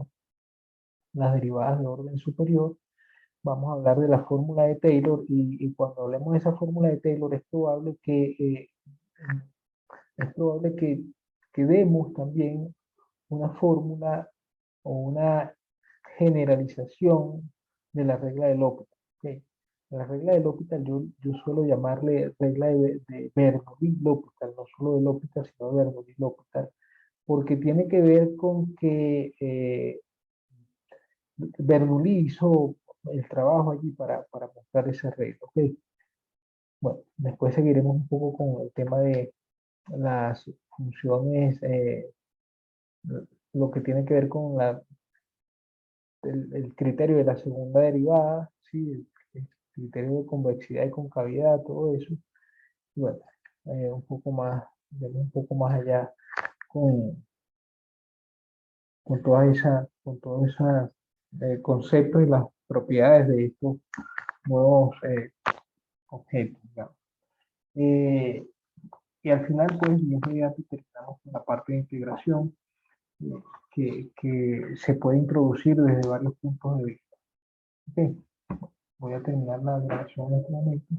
las derivadas de orden superior. Vamos a hablar de la fórmula de Taylor y cuando hablemos de esa fórmula de Taylor es probable que demos también una fórmula o una generalización de la regla de L'Hopital. ¿Ok? La regla de L'Hopital yo suelo llamarle regla de Bernoulli-L'Hopital, no solo de L'Hopital, sino de Bernoulli-L'Hopital, porque tiene que ver con que Bernoulli hizo el trabajo allí para mostrar esa regla. ¿Ok? Bueno, después seguiremos un poco con el tema de las funciones lo que tiene que ver con el criterio de la segunda derivada, ¿sí? El criterio de convexidad y concavidad, todo eso. Y bueno, un poco más, un poco más allá con, con todos esos conceptos y las propiedades de estos nuevos objetos, digamos. Y al final, pues, ya terminamos con la parte de integración eh, que se puede introducir desde varios puntos de vista. Ok, voy a terminar la grabación en este momento.